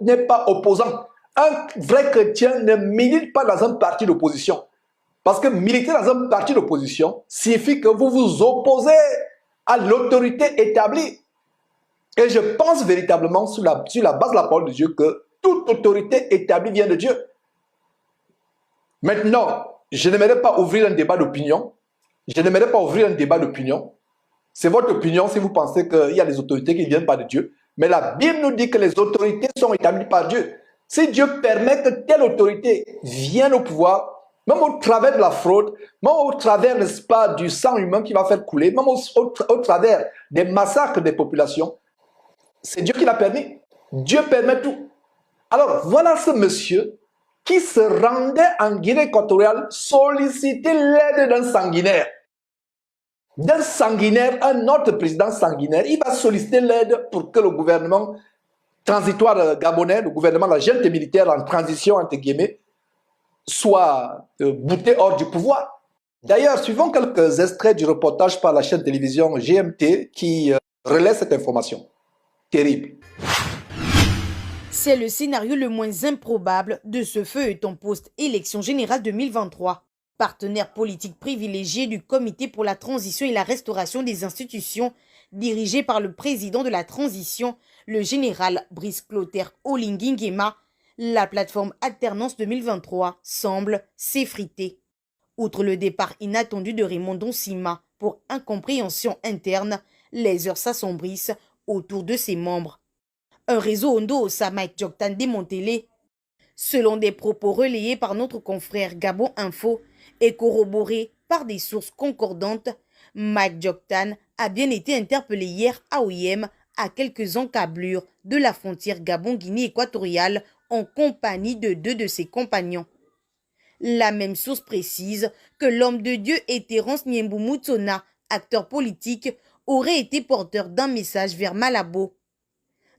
n'est pas opposant. Un vrai chrétien ne milite pas dans un parti d'opposition. Parce que militer dans un parti d'opposition signifie que vous vous opposez à l'autorité établie. Et je pense véritablement sur la base de la parole de Dieu que toute autorité établie vient de Dieu. Maintenant, je n'aimerais pas ouvrir un débat d'opinion. C'est votre opinion si vous pensez qu'il y a des autorités qui ne viennent pas de Dieu. Mais la Bible nous dit que les autorités sont établies par Dieu. Si Dieu permet que telle autorité vienne au pouvoir, même au travers de la fraude, même au travers, n'est-ce pas, du sang humain qui va faire couler, même au travers des massacres des populations, c'est Dieu qui l'a permis. Dieu permet tout. Alors, voilà ce monsieur qui se rendait en Guinée équatoriale solliciter l'aide d'un sanguinaire. Un autre président sanguinaire, il va solliciter l'aide pour que le gouvernement transitoire gabonais, le gouvernement de la junte militaire en transition, entre guillemets, soit bouté hors du pouvoir. D'ailleurs, suivons quelques extraits du reportage par la chaîne télévision GMT qui relaie cette information. Terrible. C'est le scénario le moins improbable de ce feuilleton post-élection générale 2023. Partenaire politique privilégié du Comité pour la transition et la restauration des institutions, dirigé par le président de la transition, le général Brice Clotaire Oligui Nguema, la plateforme Alternance 2023 semble s'effriter. Outre le départ inattendu de Raymond Donsima pour incompréhension interne, les heures s'assombrissent autour de ses membres. Un réseau Ondo-Ossa Mike Dioktan démantelé, selon des propos relayés par notre confrère Gabon Info et corroborés par des sources concordantes, Mike Dioktan a bien été interpellé hier à Oyem, à quelques encablures de la frontière Gabon-Guinée équatoriale, en compagnie de 2 de ses compagnons. La même source précise que l'homme de Dieu et Terence Niembou Moutsona, acteur politique, aurait été porteur d'un message vers Malabo.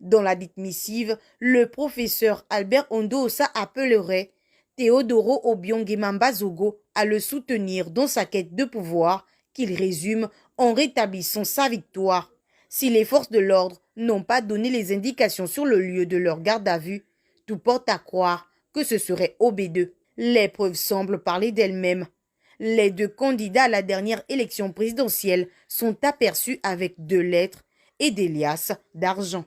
Dans la dite missive, le professeur Albert Ondo-Ossa appellerait Teodoro Obiang Zogo à le soutenir dans sa quête de pouvoir, qu'il résume en rétablissant sa victoire. Si les forces de l'ordre n'ont pas donné les indications sur le lieu de leur garde à vue, tout porte à croire que ce serait OB2. Les preuves semblent parler d'elles-mêmes. Les 2 candidats à la dernière élection présidentielle sont aperçus avec 2 lettres et des liasses d'argent.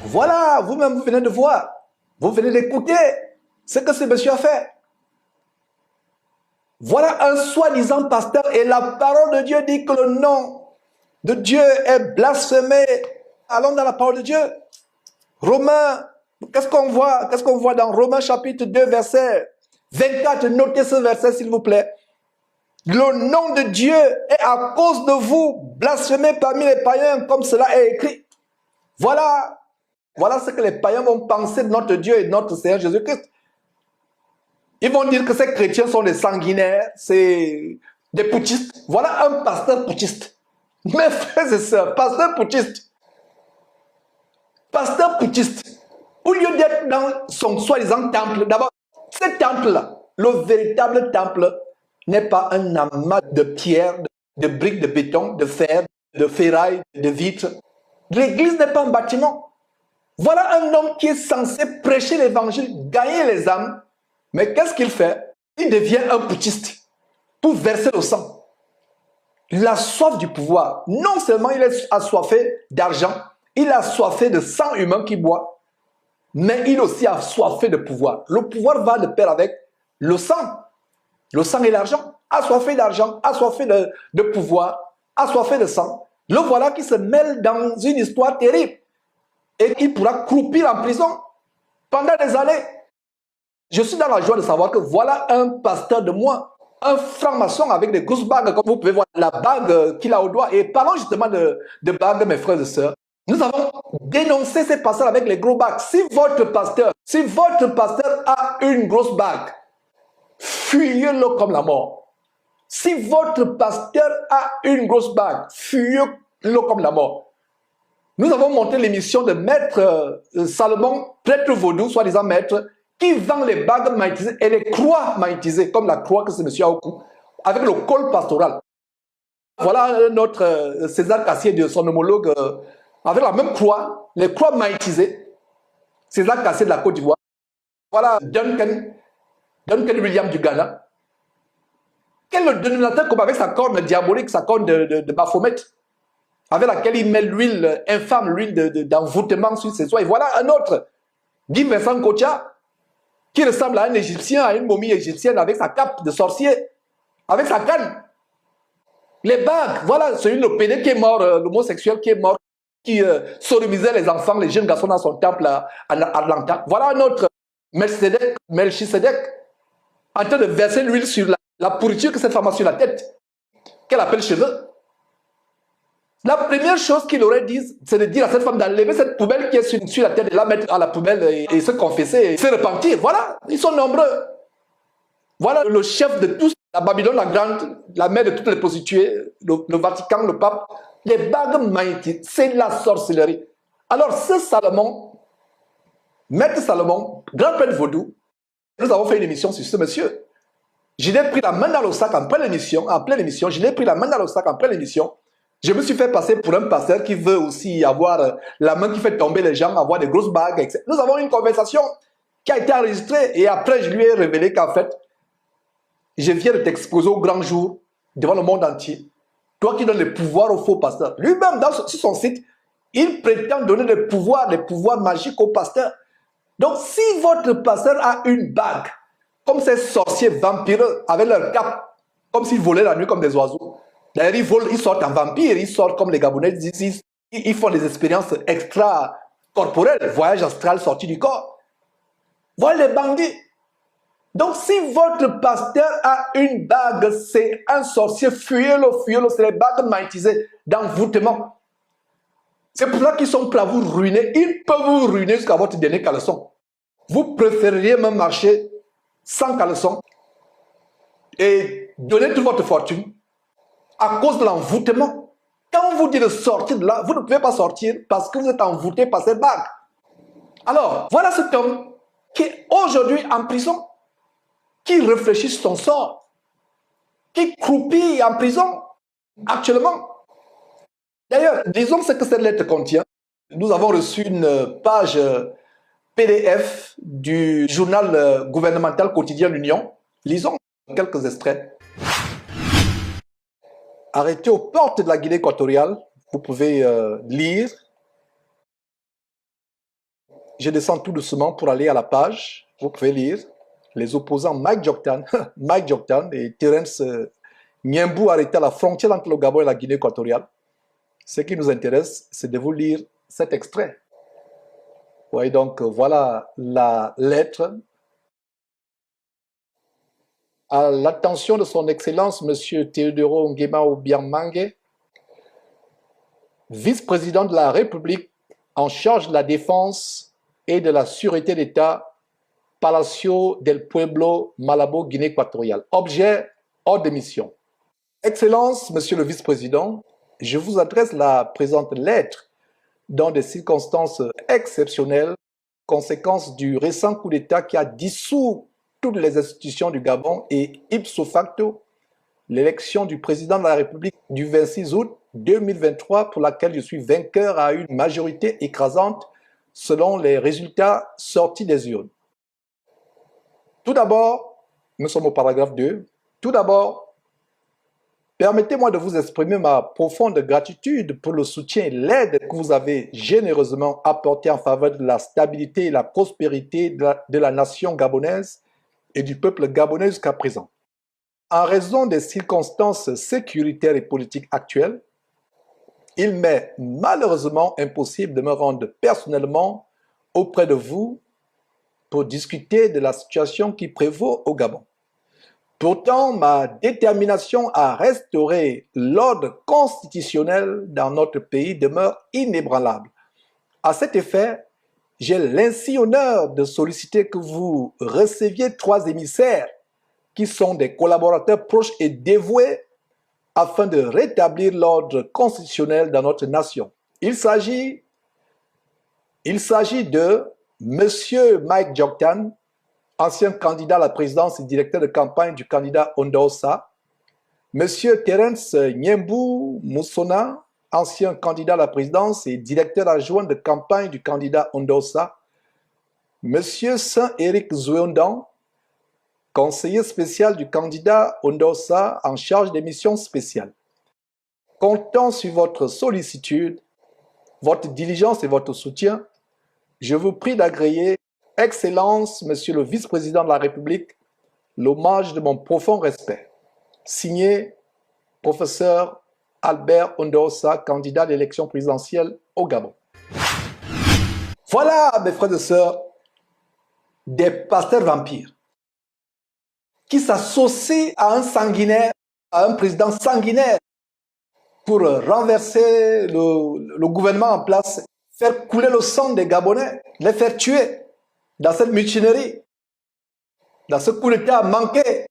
Voilà, vous-même, vous venez de voir, vous venez d'écouter ce que ce monsieur a fait. Voilà un soi-disant pasteur et la parole de Dieu dit que le nom de Dieu est blasphémé. Allons dans la parole de Dieu. Romains, qu'est-ce qu'on voit? Qu'est-ce qu'on voit dans Romains chapitre 2, verset 24? Notez ce verset, s'il vous plaît. Le nom de Dieu est à cause de vous blasphémé parmi les païens, comme cela est écrit. Voilà ce que les païens vont penser de notre Dieu et de notre Seigneur Jésus-Christ. Ils vont dire que ces chrétiens sont des sanguinaires, c'est des putschistes. Voilà un pasteur putschiste. Mes frères et sœurs, pasteur putschiste. Pasteur putschiste. Au lieu d'être dans son soi-disant temple, d'abord, ce temple-là, le véritable temple, n'est pas un amas de pierres, de briques de béton, de fer, de ferraille, de vitres. L'église n'est pas un bâtiment. Voilà un homme qui est censé prêcher l'évangile, gagner les âmes. Mais qu'est-ce qu'il fait? Il devient un putschiste pour verser le sang. Il a soif du pouvoir. Non seulement il est assoiffé d'argent, il est assoiffé de sang humain qu'il boit, mais il est aussi assoiffé de pouvoir. Le pouvoir va de pair avec le sang. Le sang et l'argent. Assoiffé d'argent, assoiffé de pouvoir, assoiffé de sang. Le voilà qui se mêle dans une histoire terrible. Et il pourra croupir en prison pendant des années. Je suis dans la joie de savoir que voilà un pasteur de moi, un franc-maçon avec des grosses bagues, comme vous pouvez voir la bague qu'il a au doigt. Et parlons justement de bagues, mes frères et sœurs. Nous avons dénoncé ces pasteurs avec les gros bagues. Si votre pasteur a une grosse bague, fuyez-le comme la mort. Si votre pasteur a une grosse bague, fuyez-le comme la mort. Nous avons monté l'émission de Maître Salomon, prêtre vaudou, soi-disant maître, qui vend les bagues magnétisées et les croix magnétisées, comme la croix que ce monsieur a au cou, avec le col pastoral. Voilà notre César Cassier de son homologue, avec la même croix, les croix magnétisées, César Cassier de la Côte d'Ivoire. Voilà Duncan William du Ghana. Quel est le dénominateur comme avec sa corne diabolique, sa corne de Baphomet, avec laquelle il met l'huile infâme, l'huile d'envoûtement sur ses soins. Et voilà un autre, Guy Vincent Kocha, qui ressemble à un Égyptien, à une momie égyptienne avec sa cape de sorcier, avec sa canne. Les bagues, voilà celui le pédé qui est mort, l'homosexuel qui est mort, qui sodomisait les enfants, les jeunes garçons dans son temple à Atlanta. Voilà un autre, Melchisedec, en train de verser l'huile sur la pourriture que cette femme a sur la tête, qu'elle appelle cheveux. La première chose qu'il aurait dit, c'est de dire à cette femme d'enlever cette poubelle qui est sur la tête, de la mettre à la poubelle et se confesser, et se repentir. Voilà, ils sont nombreux. Voilà le chef de tous, la Babylone la Grande, la mère de toutes les prostituées, le Vatican, le pape. Les bagues magnétiques, c'est la sorcellerie. Alors ce Salomon, Maître Salomon, grand prêtre vaudou, nous avons fait une émission sur ce monsieur. Je l'ai pris la main dans le sac en pleine émission, je l'ai pris la main dans le sac en pleine émission. Je me suis fait passer pour un pasteur qui veut aussi avoir la main qui fait tomber les gens, avoir des grosses bagues, etc. Nous avons une conversation qui a été enregistrée et après je lui ai révélé qu'en fait, je viens de t'exposer au grand jour devant le monde entier. Toi qui donnes le pouvoir au faux pasteur. Lui-même, sur son site, il prétend donner des pouvoirs magiques au pasteur. Donc si votre pasteur a une bague, comme ces sorciers vampireux avec leur cape, comme s'ils volaient la nuit comme des oiseaux. D'ailleurs, ils volent, ils sortent en vampire, ils sortent comme les Gabonais, ils font des expériences extra-corporelles, voyage astral sorti du corps. Voilà les bandits. Donc, si votre pasteur a une bague, c'est un sorcier, fuyez-le, c'est les bagues magnétisées d'envoûtement. C'est pour ça qu'ils sont prêts à vous ruiner. Ils peuvent vous ruiner jusqu'à votre dernier caleçon. Vous préféreriez même marcher sans caleçon et donner toute votre fortune à cause de l'envoûtement. Quand on vous dit de sortir de là, vous ne pouvez pas sortir parce que vous êtes envoûté par cette bague. Alors, voilà cet homme qui est aujourd'hui en prison, qui réfléchit sur son sort, qui croupit en prison actuellement. D'ailleurs, disons ce que cette lettre contient. Nous avons reçu une page PDF du journal gouvernemental quotidien L'Union. Lisons quelques extraits. Arrêté aux portes de la Guinée équatoriale, vous pouvez lire. Je descends tout doucement pour aller à la page. Vous pouvez lire. Les opposants Mike Joktan et Terence Nyembu arrêtés à la frontière entre le Gabon et la Guinée équatoriale. Ce qui nous intéresse, c'est de vous lire cet extrait. Vous voyez donc, voilà la lettre. à l'attention de son Excellence, M. Théodoro Nguema Obiang-Mangue, vice-président de la République en charge de la défense et de la sûreté d'État, Palacio del Pueblo, Malabo, Guinée équatoriale. Objet, ordre de mission. Excellence, Monsieur le vice-président, je vous adresse la présente lettre dans des circonstances exceptionnelles, conséquence du récent coup d'État qui a dissous toutes les institutions du Gabon et ipso facto l'élection du président de la République du 26 août 2023 pour laquelle je suis vainqueur à une majorité écrasante selon les résultats sortis des urnes. Tout d'abord, nous sommes au paragraphe 2, tout d'abord, permettez-moi de vous exprimer ma profonde gratitude pour le soutien et l'aide que vous avez généreusement apporté en faveur de la stabilité et la prospérité de la nation gabonaise et du peuple gabonais jusqu'à présent. En raison des circonstances sécuritaires et politiques actuelles, il m'est malheureusement impossible de me rendre personnellement auprès de vous pour discuter de la situation qui prévaut au Gabon. Pourtant, ma détermination à restaurer l'ordre constitutionnel dans notre pays demeure inébranlable. À cet effet, j'ai l'insigne honneur de solliciter que vous receviez 3 émissaires qui sont des collaborateurs proches et dévoués afin de rétablir l'ordre constitutionnel dans notre nation. Il s'agit de M. Mike Joktan, ancien candidat à la présidence et directeur de campagne du candidat Ondaosa, M. Terence Nyembu Moussona, ancien candidat à la présidence et directeur adjoint de campagne du candidat Ondaosa, M. Saint-Éric Zouéondan, conseiller spécial du candidat Ondaosa en charge des missions spéciales. Comptant sur votre sollicitude, votre diligence et votre soutien, je vous prie d'agréer, Excellence, Monsieur le vice-président de la République, l'hommage de mon profond respect. Signé, professeur Albert Ondaosa, candidat à l'élection présidentielle au Gabon. Voilà, mes frères et sœurs, des pasteurs vampires qui s'associent à un sanguinaire, à un président sanguinaire pour renverser le gouvernement en place, faire couler le sang des Gabonais, les faire tuer dans cette mutinerie, dans ce coup d'État manqué.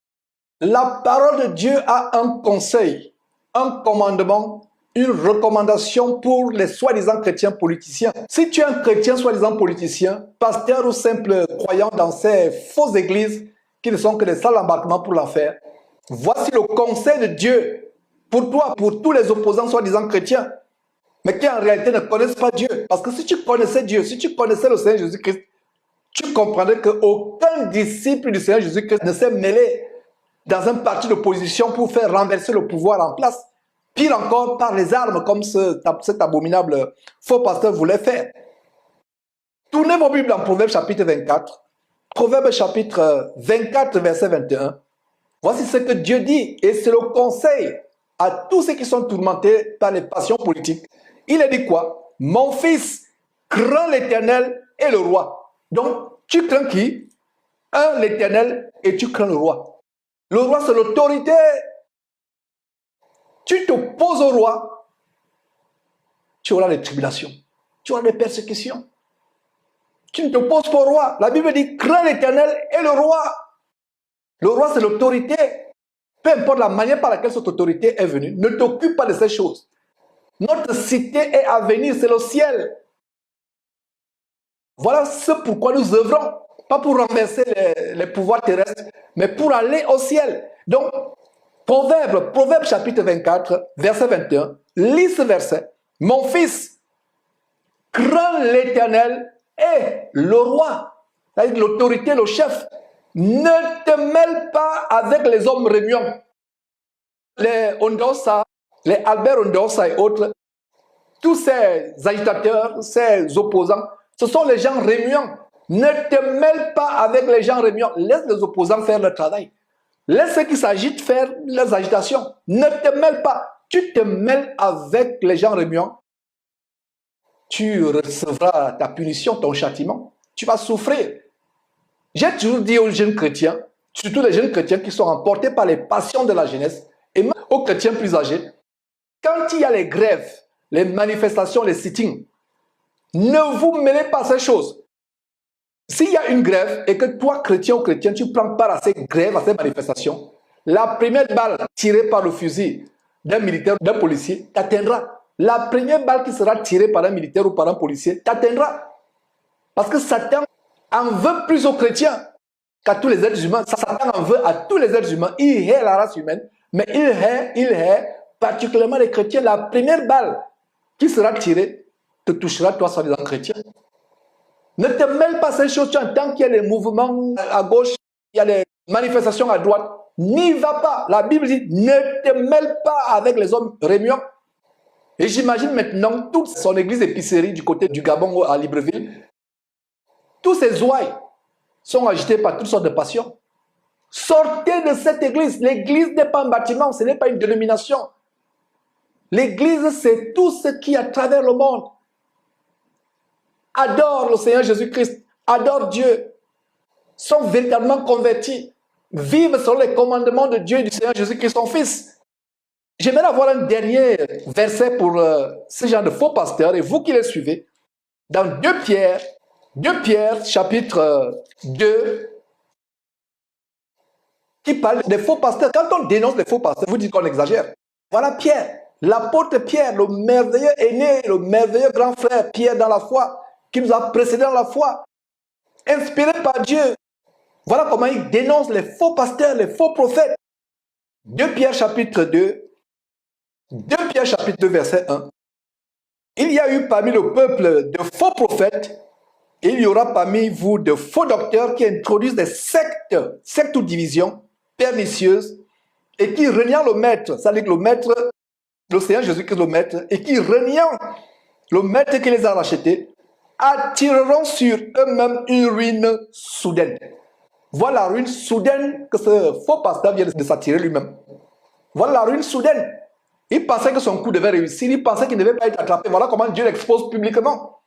La parole de Dieu a un conseil, un commandement, une recommandation pour les soi-disant chrétiens politiciens. Si tu es un chrétien soi-disant politicien, pasteur ou simple croyant dans ces fausses églises qui ne sont que des salles d'embarquement pour l'enfer, voici le conseil de Dieu pour toi, pour tous les opposants soi-disant chrétiens, mais qui en réalité ne connaissent pas Dieu. Parce que si tu connaissais Dieu, si tu connaissais le Seigneur Jésus-Christ, tu comprendrais qu'aucun disciple du Seigneur Jésus-Christ ne s'est mêlé dans un parti d'opposition pour faire renverser le pouvoir en place. Pire encore, par les armes, comme cet abominable faux pasteur voulait faire. Tournez vos Bibles en Proverbes chapitre 24. Proverbes chapitre 24, verset 21. Voici ce que Dieu dit, et c'est le conseil à tous ceux qui sont tourmentés par les passions politiques. Il a dit quoi? Mon fils, crains l'Éternel et le roi. Donc, tu crains qui? L'Éternel, et tu crains le roi. Le roi, c'est l'autorité. Tu t'opposes au roi, tu auras des tribulations, tu auras des persécutions. Tu ne t'opposes pas au roi. La Bible dit, crains l'Éternel et le roi. Le roi, c'est l'autorité. Peu importe la manière par laquelle cette autorité est venue, ne t'occupe pas de ces choses. Notre cité est à venir, c'est le ciel. Voilà ce pourquoi nous œuvrons. Pas pour renverser les pouvoirs terrestres, mais pour aller au ciel. Donc, Proverbe chapitre 24, verset 21, lis ce verset. Mon fils, crains l'Éternel et le roi, c'est-à-dire l'autorité, le chef. Ne te mêle pas avec les hommes réunions. Les Ondaosa, les Albert Ondaosa et autres, tous ces agitateurs, ces opposants, ce sont les gens réunions. Ne te mêle pas avec les gens réunions. Laisse les opposants faire leur travail. Laisse ceux qui s'agitent faire leurs agitations. Ne te mêle pas. Tu te mêles avec les gens réunions. Tu recevras ta punition, ton châtiment. Tu vas souffrir. J'ai toujours dit aux jeunes chrétiens, surtout les jeunes chrétiens qui sont emportés par les passions de la jeunesse, et même aux chrétiens plus âgés, quand il y a les grèves, les manifestations, les sittings, ne vous mêlez pas à ces choses. S'il y a une grève et que toi, chrétien ou chrétien, tu prends part à ces grèves, à ces manifestations, la première balle tirée par le fusil d'un militaire ou d'un policier t'atteindra. La première balle qui sera tirée par un militaire ou par un policier t'atteindra. Parce que Satan en veut plus aux chrétiens qu'à tous les êtres humains. Satan en veut à tous les êtres humains. Il hait la race humaine, mais il hait particulièrement les chrétiens. La première balle qui sera tirée te touchera, toi, soi-disant chrétien. Ne te mêle pas à ces choses. Tu entends qu'il y a les mouvements à gauche, il y a les manifestations à droite. N'y va pas. La Bible dit, ne te mêle pas avec les hommes réunions. Et j'imagine maintenant toute son église épicerie du côté du Gabon à Libreville. Tous ces ouailles sont agités par toutes sortes de passions. Sortez de cette église. L'église n'est pas un bâtiment, ce n'est pas une dénomination. L'église, c'est tout ce qui, à travers le monde, adore le Seigneur Jésus-Christ, adore Dieu, sont véritablement convertis, vivent selon les commandements de Dieu et du Seigneur Jésus-Christ, son Fils. J'aimerais avoir un dernier verset pour ce genre de faux pasteurs, et vous qui les suivez, dans 2 Pierre, chapitre 2, qui parle des faux pasteurs. Quand on dénonce les faux pasteurs, vous dites qu'on exagère. Voilà Pierre, l'apôtre Pierre, le merveilleux aîné, le merveilleux grand frère Pierre dans la foi, qui nous a précédés dans la foi, inspiré par Dieu. Voilà comment il dénonce les faux pasteurs, les faux prophètes. 2 Pierre chapitre 2, verset 1. Il y a eu parmi le peuple de faux prophètes, et il y aura parmi vous de faux docteurs qui introduisent des sectes ou divisions pernicieuses, et qui reniant le maître, c'est-à-dire que le maître, le Seigneur Jésus-Christ le maître, et qui reniant le maître qui les a rachetés, attireront sur eux-mêmes une ruine soudaine. Voilà la ruine soudaine que ce faux pasteur vient de s'attirer lui-même. Voilà la ruine soudaine. Il pensait que son coup devait réussir, il pensait qu'il ne devait pas être attrapé. Voilà comment Dieu l'expose publiquement.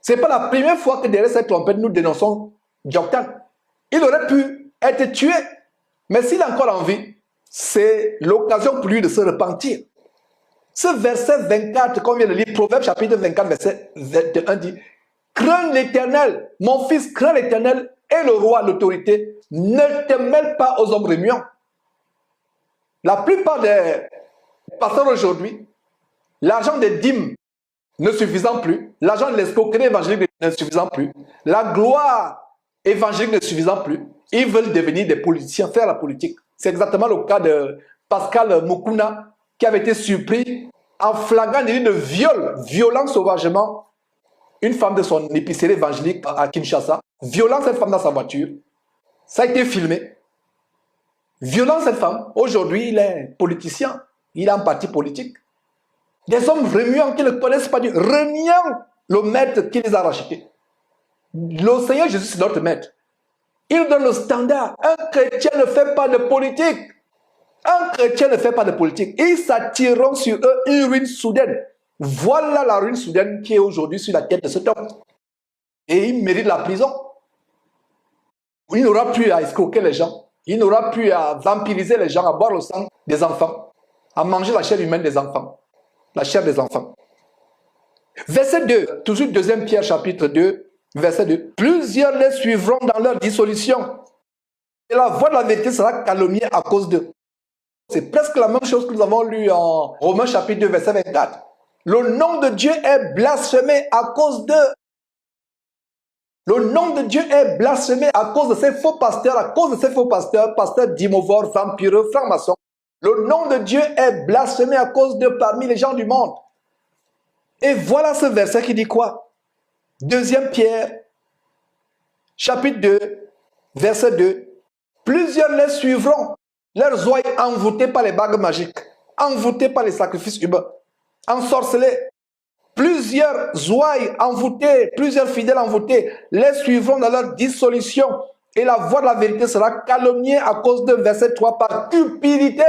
Ce n'est pas la première fois que derrière cette trompette, nous dénonçons Joktan. Il aurait pu être tué, mais s'il est encore en vie, c'est l'occasion pour lui de se repentir. Ce verset 24, qu'on vient de lire, Proverbe chapitre 24, verset 21 dit, « Crains l'Éternel, mon fils, crains l'Éternel et le roi, l'autorité, ne te mêle pas aux hommes réunions. » La plupart des pasteurs aujourd'hui, l'argent des dîmes ne suffisant plus, l'argent de l'escroquerie évangélique ne suffisant plus, la gloire évangélique ne suffisant plus, ils veulent devenir des politiciens, faire la politique. C'est exactement le cas de Pascal Mukuna, qui avait été surpris en flagrant délit de viol, violant sauvagement une femme de son épicerie évangélique à Kinshasa, violant cette femme dans sa voiture. Ça a été filmé. Violant cette femme, aujourd'hui il est politicien, il a un parti politique. Des hommes remuants qui ne connaissent pas Dieu, reniant le maître qui les a rachetés. Le Seigneur Jésus, c'est notre maître. Il donne le standard. Un chrétien ne fait pas de politique. Un chrétien ne fait pas de politique. Ils s'attireront sur eux une ruine soudaine. Voilà la ruine soudaine qui est aujourd'hui sur la tête de cet homme. Et il mérite la prison. Il n'aura plus à escroquer les gens. Il n'aura plus à vampiriser les gens, à boire le sang des enfants, à manger la chair humaine des enfants. La chair des enfants. Verset 2, toujours 2 Pierre chapitre 2, verset 2. Plusieurs les suivront dans leur dissolution. Et la voix de la vérité sera calomniée à cause d'eux. C'est presque la même chose que nous avons lu en Romains chapitre 2, verset 24. Le nom de Dieu est blasphémé à cause d'eux. Le nom de Dieu est blasphémé à cause de ces faux pasteurs, à cause de ces faux pasteurs, pasteurs d'Imovore, vampireux, francs-maçons. Le nom de Dieu est blasphémé à cause de parmi les gens du monde. Et voilà ce verset qui dit quoi? 2 Pierre, chapitre 2, verset 2. Plusieurs les suivront, leurs oreilles envoûtées par les bagues magiques, envoûtées par les sacrifices humains, ensorcelés. Plusieurs ouailles envoûtées, plusieurs fidèles envoûtés les suivront dans leur dissolution. Et la voix de la vérité sera calomniée à cause de verset 3 par cupidité.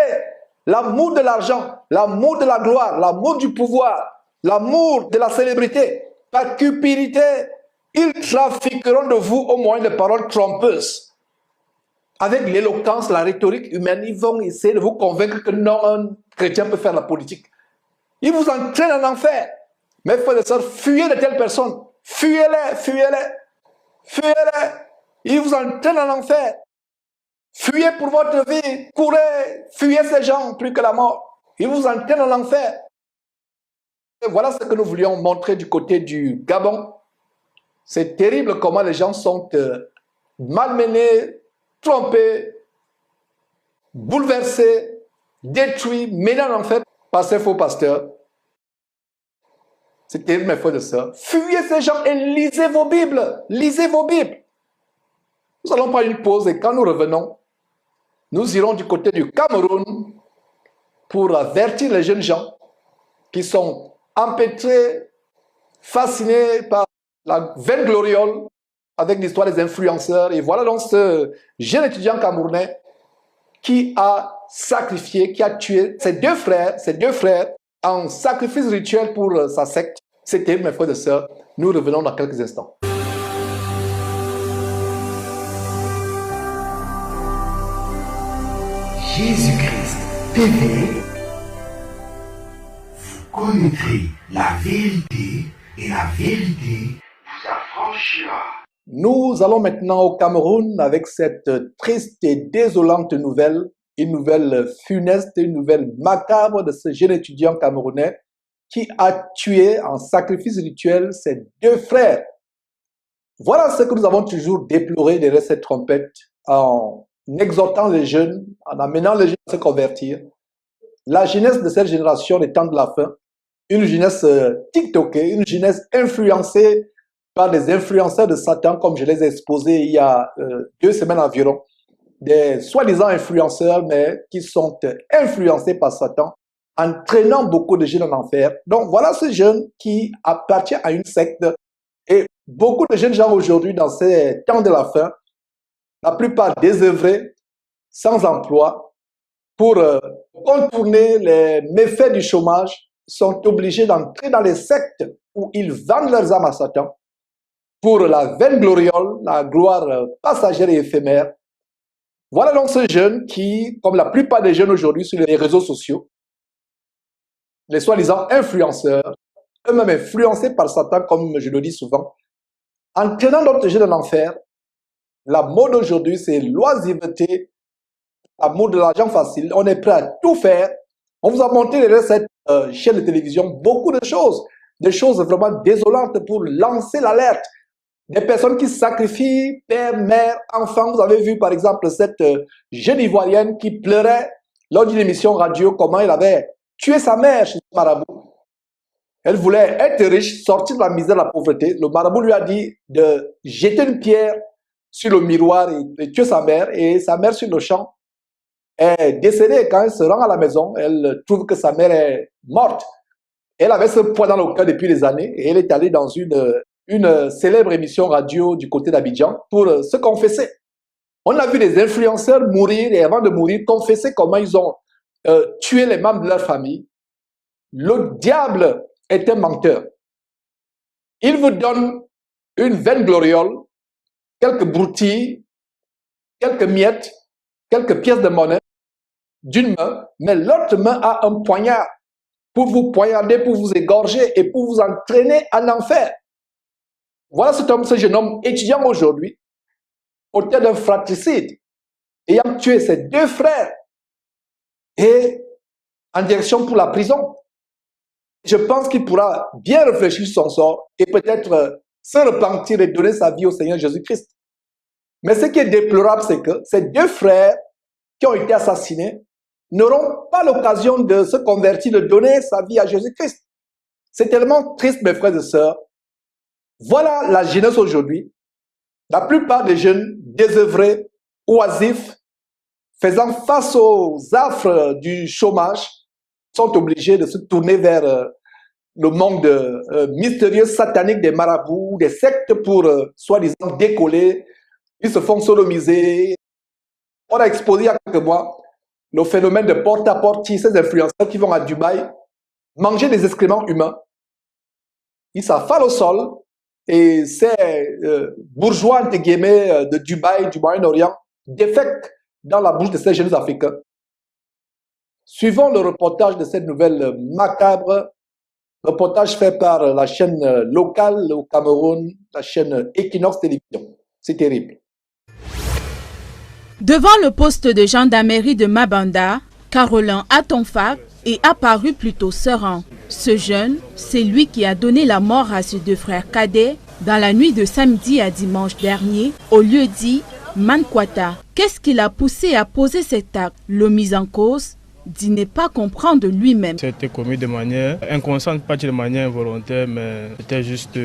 L'amour de l'argent, l'amour de la gloire, l'amour du pouvoir, l'amour de la célébrité. Par cupidité, ils trafiqueront de vous au moyen de paroles trompeuses. avec l'éloquence, la rhétorique humaine, ils vont essayer de vous convaincre que non, un chrétien peut faire la politique. Ils vous entraînent en enfer. Mes frères et sœurs, fuyez de telles personnes. Fuyez-les, fuyez-les, fuyez-les. Ils vous entraînent en enfer. Fuyez pour votre vie. Courez, fuyez ces gens plus que la mort. Ils vous entraînent en enfer. Et voilà ce que nous voulions montrer du côté du Gabon. C'est terrible comment les gens sont malmenés, trompés, bouleversés, détruits, menés en enfer par ces faux pasteurs. C'est terrible, mes frères et sœurs. Fuyez ces gens et lisez vos Bibles. Lisez vos Bibles. Nous allons prendre une pause et quand nous revenons, nous irons du côté du Cameroun pour avertir les jeunes gens qui sont empêtrés, fascinés par la vaine gloriole avec l'histoire des influenceurs. Et voilà donc ce jeune étudiant camerounais qui a sacrifié, qui a tué ses deux frères en sacrifice rituel pour sa secte. C'était mes frères et sœurs. Nous revenons dans quelques instants. Jésus-Christ TV, vous connaîtrez la vérité et la vérité vous affranchira. Nous allons maintenant au Cameroun avec cette triste et désolante nouvelle, une nouvelle funeste, une nouvelle macabre de ce jeune étudiant camerounais qui a tué en sacrifice rituel ses deux frères. Voilà ce que nous avons toujours déploré derrière cette trompette en exhortant les jeunes, en amenant les jeunes à se convertir. La jeunesse de cette génération des temps de la fin, une jeunesse tiktokée, une jeunesse influencée par des influenceurs de Satan, comme je les ai exposés il y a 2 semaines environ, des soi-disant influenceurs, mais qui sont influencés par Satan, entraînant beaucoup de jeunes en enfer. Donc voilà ce jeune qui appartient à une secte. Et beaucoup de jeunes gens aujourd'hui, dans ces temps de la fin, la plupart désœuvrés, sans emploi, pour contourner les méfaits du chômage, sont obligés d'entrer dans les sectes où ils vendent leurs âmes à Satan pour la vaine gloriole, la gloire passagère et éphémère. Voilà donc ce jeune qui, comme la plupart des jeunes aujourd'hui sur les réseaux sociaux, les soi-disant influenceurs, eux-mêmes influencés par Satan, comme je le dis souvent, entraînant d'autres jeunes en enfer. La mode aujourd'hui, c'est l'oisiveté, l'amour de l'argent facile. On est prêt à tout faire. On vous a montré derrière cette chaîne de télévision beaucoup de choses, des choses vraiment désolantes pour lancer l'alerte. Des personnes qui sacrifient père, mère, enfant. Vous avez vu par exemple cette jeune Ivoirienne qui pleurait lors d'une émission radio comment elle avait tué sa mère chez le marabout. Elle voulait être riche, sortir de la misère, de la pauvreté. Le marabout lui a dit de jeter une pierre sur le miroir et tuer sa mère. Et sa mère sur le champ est décédée. Quand elle se rend à la maison, elle trouve que sa mère est morte. Elle avait ce poids dans le cœur depuis des années et elle est allée dans une célèbre émission radio du côté d'Abidjan pour se confesser. On a vu des influenceurs mourir et avant de mourir, confesser comment ils ont tué les membres de leur famille. Le diable est un menteur. Il vous donne une vaine gloriole, quelques broutilles, quelques miettes, quelques pièces de monnaie d'une main, mais l'autre main a un poignard pour vous poignarder, pour vous égorger et pour vous entraîner en enfer. Voilà ce jeune homme étudiant aujourd'hui, auteur d'un fratricide, ayant tué ses deux frères et en direction pour la prison. Je pense qu'il pourra bien réfléchir sur son sort et peut-être se repentir et donner sa vie au Seigneur Jésus-Christ. Mais ce qui est déplorable, c'est que ces deux frères qui ont été assassinés n'auront pas l'occasion de se convertir, de donner sa vie à Jésus-Christ. C'est tellement triste, mes frères et sœurs. Voilà la jeunesse aujourd'hui. La plupart des jeunes désœuvrés, oisifs, faisant face aux affres du chômage, sont obligés de se tourner vers le monde mystérieux, satanique des marabouts, des sectes pour soi-disant décoller. Ils se font sodomiser. On a exposé il y a quelques mois le phénomène de porte-à-porte, ces influenceurs qui vont à Dubaï manger des excréments humains. Ils s'affalent au sol et ces bourgeois, entre guillemets, de Dubaï, du Moyen-Orient, défectent dans la bouche de ces jeunes Africains. Suivons le reportage de cette nouvelle macabre, reportage fait par la chaîne locale au Cameroun, la chaîne Equinox Télévision. C'est terrible. Devant le poste de gendarmerie de Mabanda, Carolin Atonfak est apparu plutôt serein. Ce jeune, c'est lui qui a donné la mort à ses deux frères cadets dans la nuit de samedi à dimanche dernier au lieu dit Mankwata. Qu'est-ce qui l'a poussé à poser cet acte? Le mis en cause dit ne pas comprendre lui-même. C'était commis de manière inconsciente, pas de manière involontaire, mais c'était juste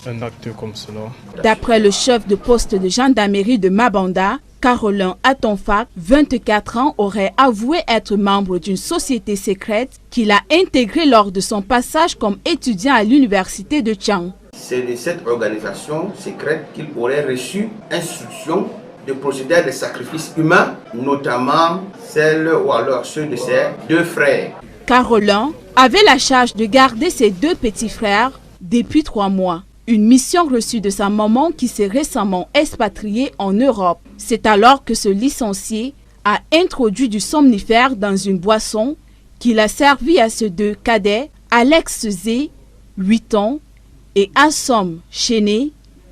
un acte comme cela. D'après le chef de poste de gendarmerie de Mabanda, Carolin Atonfak, 24 ans, aurait avoué être membre d'une société secrète qu'il a intégrée lors de son passage comme étudiant à l'université de Tchang. C'est de cette organisation secrète qu'il aurait reçu instruction de procéder à des sacrifices humains, notamment celles ou alors ceux de ses deux frères. Carolin avait la charge de garder ses deux petits frères depuis 3 mois. Une mission reçue de sa maman qui s'est récemment expatriée en Europe. C'est alors que ce licencié a introduit du somnifère dans une boisson qu'il a servi à ses deux cadets, Alex Zé, 8 ans, et Assom Chéné,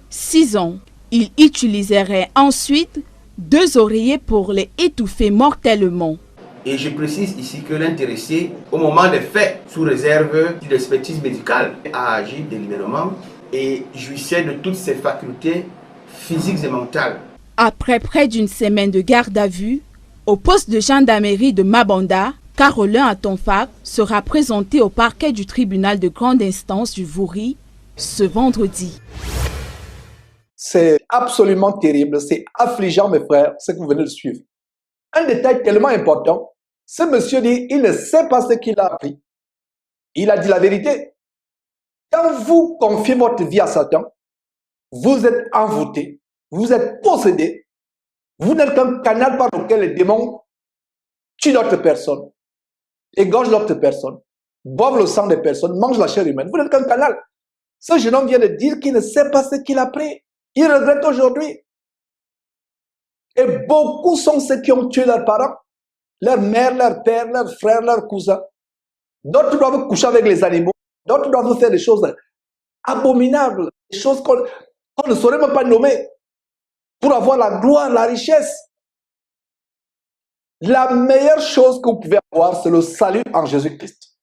6 ans. Il utiliserait ensuite 2 oreillers pour les étouffer mortellement. Et je précise ici que l'intéressé, au moment des faits, sous réserve d'une expertise médicale, a agi délibérément et jouissait de toutes ses facultés physiques et mentales. Après près d'une semaine de garde à vue, au poste de gendarmerie de Mabanda, Carolin Atonfak sera présenté au parquet du tribunal de grande instance du Vouri ce vendredi. C'est absolument terrible, c'est affligeant mes frères, ce que vous venez de suivre. Un détail tellement important, ce monsieur dit, il ne sait pas ce qu'il a appris. Il a dit la vérité. Quand vous confiez votre vie à Satan, vous êtes envoûté, vous êtes possédé, vous n'êtes qu'un canal par lequel les démons tuent d'autres personnes, égorgent d'autres personnes, boivent le sang des personnes, mangent la chair humaine. Vous n'êtes qu'un canal. Ce jeune homme vient de dire qu'il ne sait pas ce qu'il a appris. Il regrette aujourd'hui. Et beaucoup sont ceux qui ont tué leurs parents, leur mère, leur père, leurs frères, leurs cousins. D'autres doivent coucher avec les animaux. D'autres doivent faire des choses abominables, des choses qu'on ne saurait même pas nommer pour avoir la gloire, la richesse. La meilleure chose que vous pouvez avoir, c'est le salut en Jésus-Christ.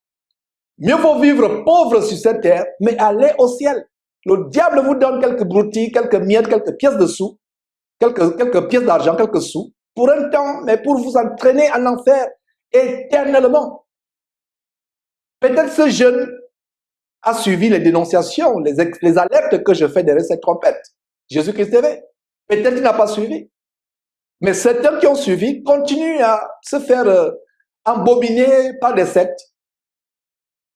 Mieux vaut vivre pauvre sur cette terre, mais aller au ciel. Le diable vous donne quelques broutilles, quelques miettes, quelques pièces de sous, quelques pièces d'argent, quelques sous, pour un temps, mais pour vous entraîner en enfer éternellement. Peut-être ce jeune a suivi les dénonciations, les alertes que je fais derrière cette trompette. Jésus-Christ TV. Peut-être qu'il n'a pas suivi. Mais certains qui ont suivi continuent à se faire embobiner par des sectes.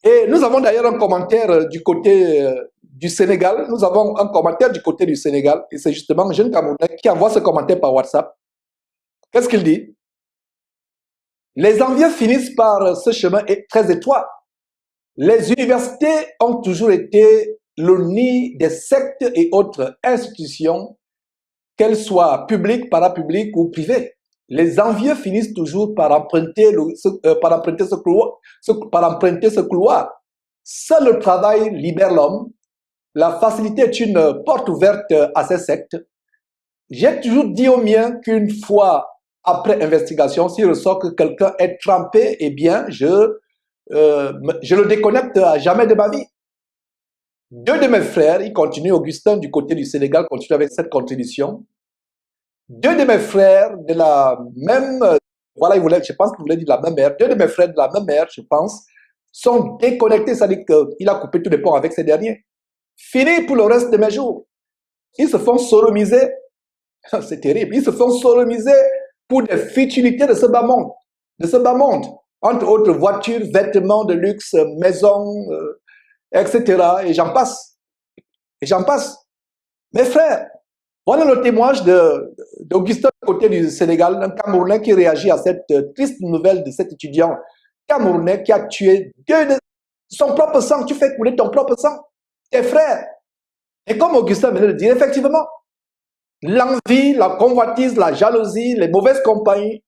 Et nous avons d'ailleurs un commentaire du côté du Sénégal. Nous avons un commentaire du côté du Sénégal. Et c'est justement un jeune Camerounais qui envoie ce commentaire par WhatsApp. Qu'est-ce qu'il dit? Les envieux finissent par ce chemin très étroit. Les universités ont toujours été le nid des sectes et autres institutions, qu'elles soient publiques, parapubliques ou privées. Les envieux finissent toujours par emprunter ce couloir. Seul le travail libère l'homme. La facilité est une porte ouverte à ces sectes. J'ai toujours dit aux miens qu'une fois après investigation, s'il ressort que quelqu'un est trempé, eh bien, je le déconnecte à jamais de ma vie. 2 de mes frères, il continue, Augustin du côté du Sénégal continue avec cette contribution. 2 de mes frères de la même, je pense qu'il voulait dire la même mère, 2 de mes frères de la même mère, je pense, sont déconnectés, c'est-à-dire qu'il a coupé tous les ponts avec ces derniers. Fini pour le reste de mes jours. Ils se font sodomiser, c'est terrible, ils se font sodomiser pour des futilités de ce bas monde, entre autres voitures, vêtements de luxe, maisons, etc. Et j'en passe. Mes frères, voilà le témoignage d'Augustin côté du Sénégal, un Camerounais qui réagit à cette triste nouvelle de cet étudiant Camerounais qui a tué 2 de son propre sang. Tu fais couler ton propre sang, tes frères. Et comme Augustin venait de dire, effectivement, l'envie, la convoitise, la jalousie, les mauvaises compagnies,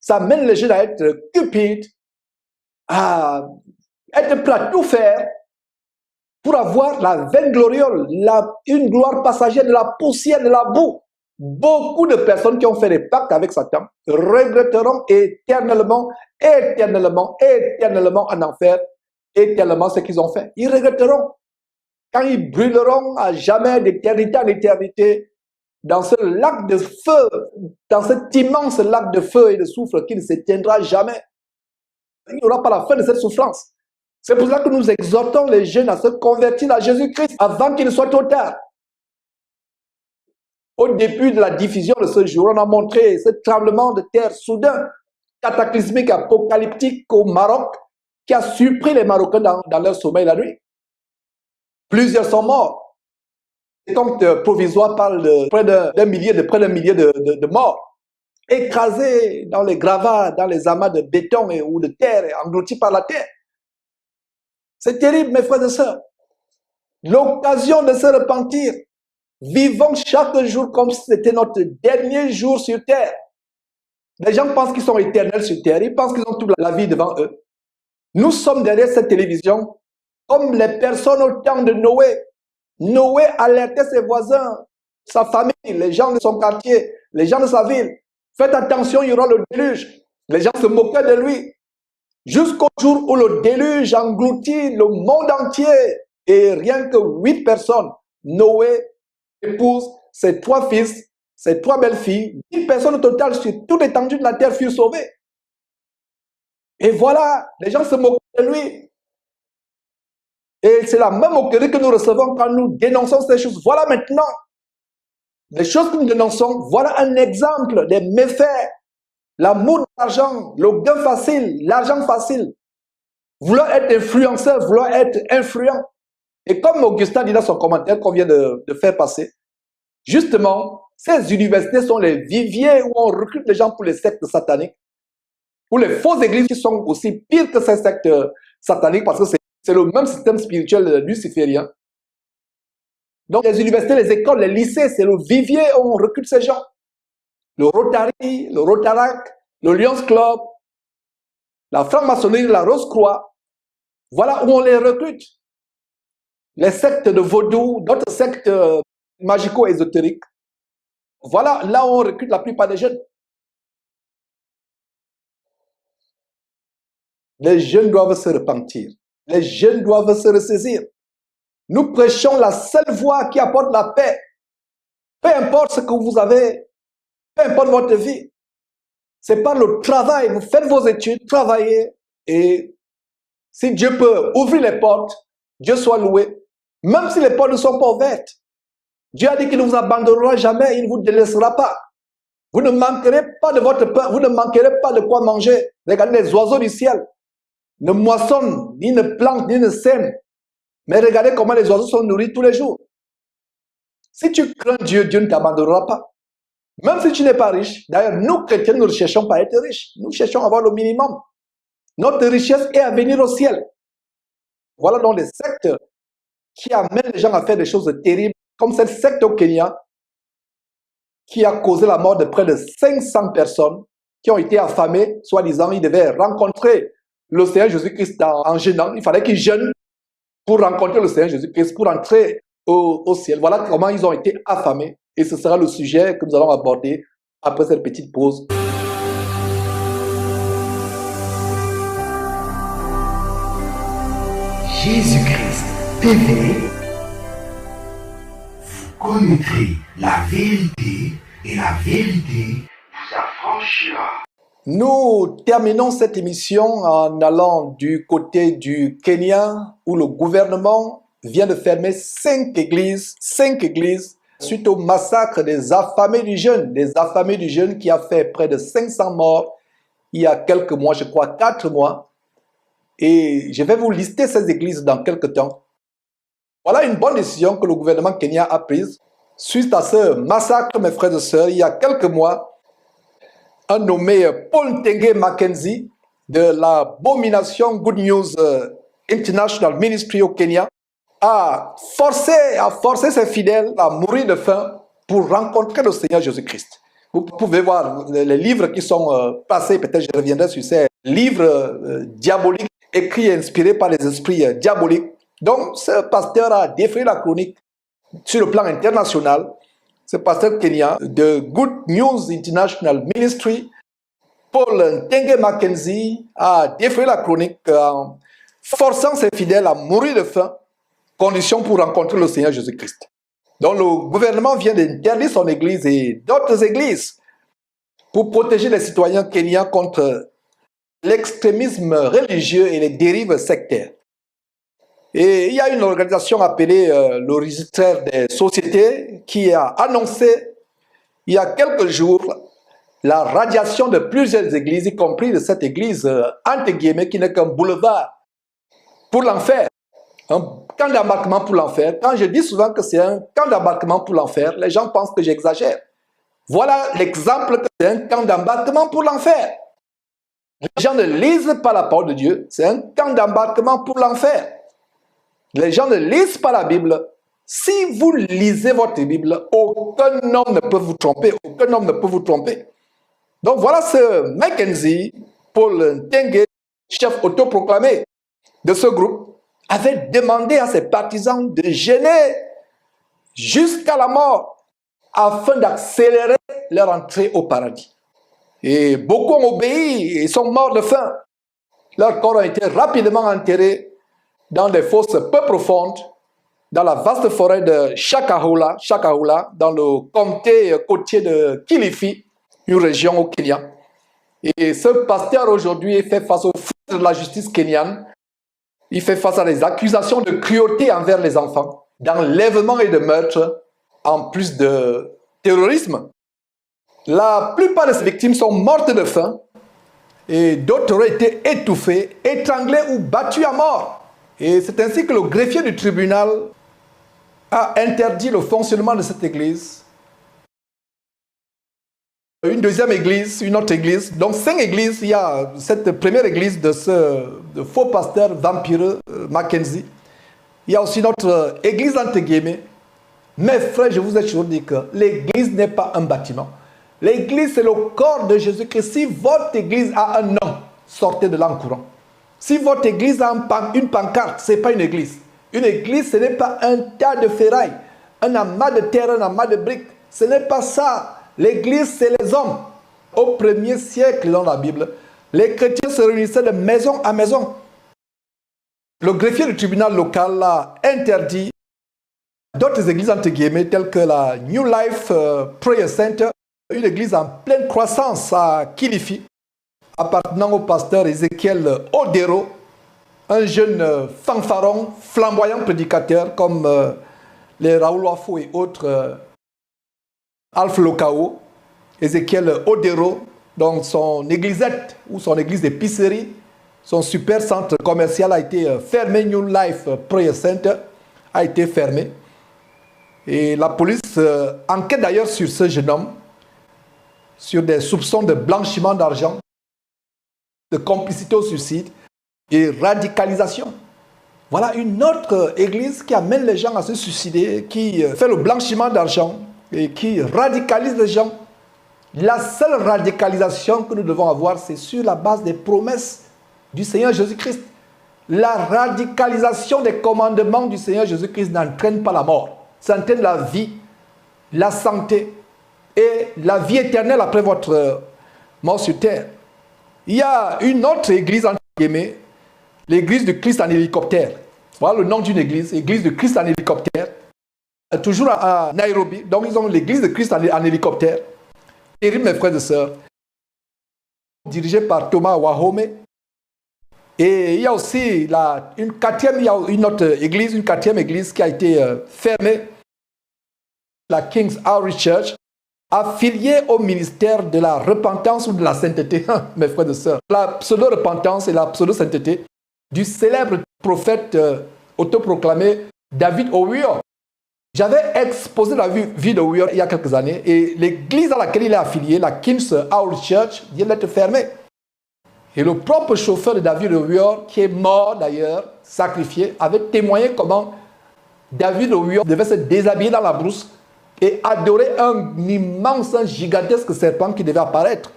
ça mène les jeunes à être cupides, à être prêts à tout faire pour avoir la vaine gloriole, une gloire passagère de la poussière, de la boue. Beaucoup de personnes qui ont fait des pactes avec Satan regretteront éternellement, éternellement, éternellement en enfer, éternellement ce qu'ils ont fait. Ils regretteront quand ils brûleront à jamais d'éternité en éternité dans ce lac de feu, dans cet immense lac de feu et de soufre qui ne s'éteindra jamais. Il n'y aura pas la fin de cette souffrance. C'est pour cela que nous exhortons les jeunes à se convertir à Jésus-Christ avant qu'il ne soit trop tard. Au début de la diffusion de ce jour, on a montré ce tremblement de terre soudain, cataclysmique, apocalyptique au Maroc, qui a surpris les Marocains dans leur sommeil la nuit. Plusieurs sont morts. Les comptes provisoires parlent de près d'un millier de morts, écrasés dans les gravats, dans les amas de béton ou de terre, engloutis par la terre. C'est terrible, mes frères et sœurs. L'occasion de se repentir. Vivons chaque jour comme si c'était notre dernier jour sur terre. Les gens pensent qu'ils sont éternels sur terre. Ils pensent qu'ils ont toute la vie devant eux. Nous sommes derrière cette télévision comme les personnes au temps de Noé. Noé alertait ses voisins, sa famille, les gens de son quartier, les gens de sa ville. Faites attention, il y aura le déluge. Les gens se moquaient de lui. Jusqu'au jour où le déluge engloutit le monde entier. Et rien que 8 personnes, Noé épouse, ses 3 fils, ses 3 belles-filles, 10 personnes au total sur toute l'étendue de la terre furent sauvées. Et voilà, les gens se moquent de lui. Et c'est la même moquerie que nous recevons quand nous dénonçons ces choses. Voilà maintenant, les choses que nous dénonçons, voilà un exemple des méfaits. L'amour de l'argent, le gain facile, l'argent facile. Vouloir être influenceur, vouloir être influent. Et comme Augustin dit dans son commentaire qu'on vient de faire passer, justement, ces universités sont les viviers où on recrute les gens pour les sectes sataniques, ou les fausses églises qui sont aussi pires que ces sectes sataniques parce que c'est le même système spirituel luciférien. Donc les universités, les écoles, les lycées, c'est le vivier où on recrute ces gens. Le Rotary, le Rotarac, le Lions Club, la franc-maçonnerie, la Rose-Croix, voilà où on les recrute. Les sectes de vaudou, d'autres sectes magico-ésotériques. Voilà là où on recrute la plupart des jeunes. Les jeunes doivent se repentir. Les jeunes doivent se ressaisir. Nous prêchons la seule voie qui apporte la paix. Peu importe ce que vous avez, peu importe votre vie. C'est par le travail. Vous faites vos études, travaillez. Et si Dieu peut ouvrir les portes, Dieu soit loué. Même si les portes ne sont pas ouvertes, Dieu a dit qu'il ne vous abandonnera jamais, il ne vous délaissera pas. Vous ne manquerez pas de votre pain, vous ne manquerez pas de quoi manger. Regardez les oiseaux du ciel. Ne moissonnent, ni ne plantent, ni ne sèment. Mais regardez comment les oiseaux sont nourris tous les jours. Si tu crains Dieu, Dieu ne t'abandonnera pas. Même si tu n'es pas riche. D'ailleurs, nous, chrétiens, nous ne cherchons pas à être riches. Nous cherchons à avoir le minimum. Notre richesse est à venir au ciel. Voilà donc les sectes qui amènent les gens à faire des choses terribles, comme cette secte au Kenya, qui a causé la mort de près de 500 personnes qui ont été affamées, soi-disant, ils devaient rencontrer le Seigneur Jésus-Christ en jeûnant. Il fallait qu'ils jeûnent pour rencontrer le Seigneur Jésus-Christ, pour entrer au ciel. Voilà comment ils ont été affamés. Et ce sera le sujet que nous allons aborder après cette petite pause. Jésus-Christ TV, vous connaîtrez la vérité et la vérité vous affranchira. Nous terminons cette émission en allant du côté du Kenya où le gouvernement vient de fermer 5 églises suite au massacre des affamés du jeûne, qui a fait près de 500 morts il y a quelques mois, je crois 4 mois. Et je vais vous lister ces églises dans quelques temps. Voilà une bonne décision que le gouvernement kenyan a prise suite à ce massacre, mes frères et sœurs, il y a quelques mois. Un nommé Paul Ntenge Mackenzie de l'abomination Good News International Ministry au Kenya a forcé ses fidèles à mourir de faim pour rencontrer le Seigneur Jésus-Christ. Vous pouvez voir les livres qui sont passés, peut-être je reviendrai sur ces livres diaboliques, écrits et inspirés par les esprits diaboliques. Donc, ce pasteur a défrayé la chronique sur le plan international. Ce pasteur kenyan de Good News International Ministry, Paul Ntenge Mackenzie, a défrayé la chronique en forçant ses fidèles à mourir de faim, condition pour rencontrer le Seigneur Jésus-Christ. Donc le gouvernement vient d'interdire son église et d'autres églises pour protéger les citoyens kenyans contre l'extrémisme religieux et les dérives sectaires. Et il y a une organisation appelée le registre des sociétés qui a annoncé il y a quelques jours la radiation de plusieurs églises, y compris de cette église entre guillemets qui n'est qu'un boulevard pour l'enfer, un camp d'embarquement pour l'enfer. Quand je dis souvent que c'est un camp d'embarquement pour l'enfer, les gens pensent que j'exagère. Voilà l'exemple que c'est un camp d'embarquement pour l'enfer. Les gens ne lisent pas la parole de Dieu, c'est un camp d'embarquement pour l'enfer. Les gens ne lisent pas la Bible. Si vous lisez votre Bible, aucun homme ne peut vous tromper, aucun homme ne peut vous tromper. Donc voilà ce Mackenzie, Paul Ntenge, chef autoproclamé de ce groupe, avait demandé à ses partisans de jeûner jusqu'à la mort afin d'accélérer leur entrée au paradis. Et beaucoup ont obéi et sont morts de faim. Leurs corps ont été rapidement enterrés dans des fosses peu profondes, dans la vaste forêt de Shakahola, dans le comté côtier de Kilifi, une région au Kenya. Et ce pasteur aujourd'hui fait face au fou de la justice kenyane. Il fait face à des accusations de cruauté envers les enfants, d'enlèvement et de meurtre, en plus de terrorisme. La plupart de ces victimes sont mortes de faim et d'autres auraient été étouffées, étranglées ou battues à mort. Et c'est ainsi que le greffier du tribunal a interdit le fonctionnement de cette église. Une deuxième église, une autre église, donc 5 églises. Il y a cette première église de ce faux pasteur vampireux Mackenzie. Il y a aussi notre église entre guillemets. Mes frères, je vous ai toujours dit que l'église n'est pas un bâtiment. L'église, c'est le corps de Jésus-Christ. Si votre église a un nom, sortez de là en courant. Si votre église a une pancarte, ce n'est pas une église. Une église, ce n'est pas un tas de ferrailles, un amas de terre, un amas de briques. Ce n'est pas ça. L'église, c'est les hommes. Au 1er siècle dans la Bible, les chrétiens se réunissaient de maison à maison. Le greffier du tribunal local a interdit d'autres églises entre guillemets, telles que la New Life Prayer Center, une église en pleine croissance à Kilifi, appartenant au pasteur Ézéchiel Odero, un jeune fanfaron, flamboyant prédicateur comme les Raoul Wafo et autres, Alpha Lokao, Ézéchiel Odero, donc son églisette ou son église d'épicerie, son super centre commercial a été fermé, New Life Prayer Center a été fermé. Et la police enquête d'ailleurs sur ce jeune homme, sur des soupçons de blanchiment d'argent, de complicité au suicide et radicalisation. Voilà une autre église qui amène les gens à se suicider, qui fait le blanchiment d'argent et qui radicalise les gens. La seule radicalisation que nous devons avoir, c'est sur la base des promesses du Seigneur Jésus-Christ. La radicalisation des commandements du Seigneur Jésus-Christ n'entraîne pas la mort. Ça entraîne la vie, la santé et la vie éternelle après votre mort sur terre. Il y a une autre église, entre guillemets, l'église du Christ en hélicoptère. Voilà le nom d'une église, l'église du Christ en hélicoptère. Toujours à Nairobi. Donc ils ont l'église de Christ en hélicoptère. Terrible, mes frères et sœurs. Dirigée par Thomas Wahome. Et il y a aussi une quatrième église qui a été fermée, la King's Outreach Church, affiliée au ministère de la repentance ou de la sainteté, mes frères et sœurs. La pseudo-repentance et la pseudo-sainteté du célèbre prophète autoproclamé David Oyelowo. J'avais exposé la vie de Oyelowo il y a quelques années et l'église à laquelle il est affilié, la King's Outreach Church, vient d'être fermée. Et le propre chauffeur de David Oyelowo, qui est mort d'ailleurs, sacrifié, avait témoigné comment David Oyelowo devait se déshabiller dans la brousse et adorer un immense, un gigantesque serpent qui devait apparaître.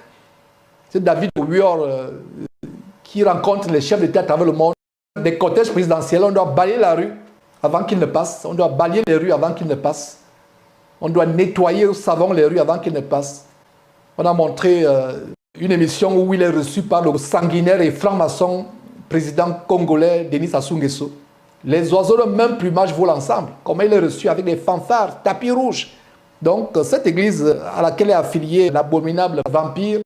C'est David Weir qui rencontre les chefs d'État à travers le monde. Des cortèges présidentiels, on doit balayer la rue avant qu'ils ne passent. On doit balayer les rues avant qu'ils ne passent. On doit nettoyer au savon les rues avant qu'ils ne passent. On a montré une émission où il est reçu par le sanguinaire et franc-maçon président congolais Denis Sassou Nguesso. Les oiseaux de même plumage volent ensemble. Comment il est reçu avec des fanfares, tapis rouges. Donc cette église à laquelle est affilié l'abominable vampire,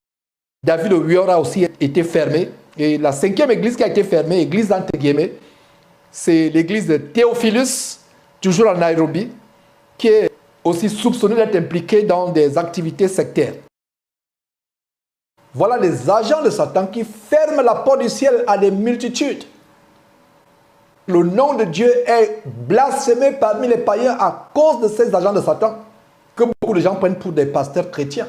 David Weir a aussi été fermée. Et la 5e église qui a été fermée, église entre guillemets, c'est l'église de Théophilus, toujours à Nairobi, qui est aussi soupçonnée d'être impliquée dans des activités sectaires. Voilà les agents de Satan qui ferment la porte du ciel à des multitudes. Le nom de Dieu est blasphémé parmi les païens à cause de ces agents de Satan que beaucoup de gens prennent pour des pasteurs chrétiens.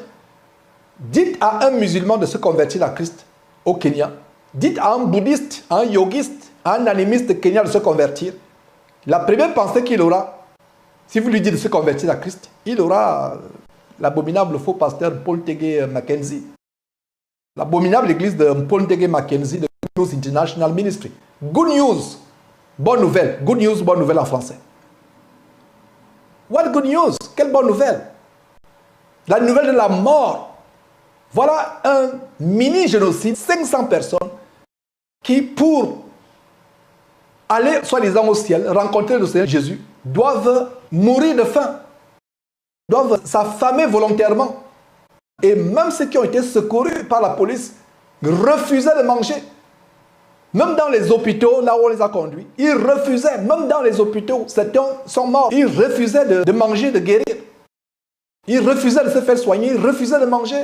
Dites à un musulman de se convertir à Christ au Kenya. Dites à un bouddhiste, à un yogiste, à un animiste kenyan de se convertir. La première pensée qu'il aura, si vous lui dites de se convertir à Christ, il aura l'abominable faux pasteur Paul Tege Mackenzie. L'abominable église de Paul Tege Mackenzie de Good News International Ministry. Good news, bonne nouvelle. Good news, bonne nouvelle en français. What good news? Quelle bonne nouvelle? La nouvelle de la mort. Voilà un mini-génocide, 500 personnes qui, pour aller, soi-disant, au ciel, rencontrer le Seigneur Jésus, doivent mourir de faim, doivent s'affamer volontairement. Et même ceux qui ont été secourus par la police refusaient de manger. Même dans les hôpitaux, là où on les a conduits, ils refusaient, même dans les hôpitaux, certains sont morts, ils refusaient de manger, de guérir. Ils refusaient de se faire soigner, ils refusaient de manger.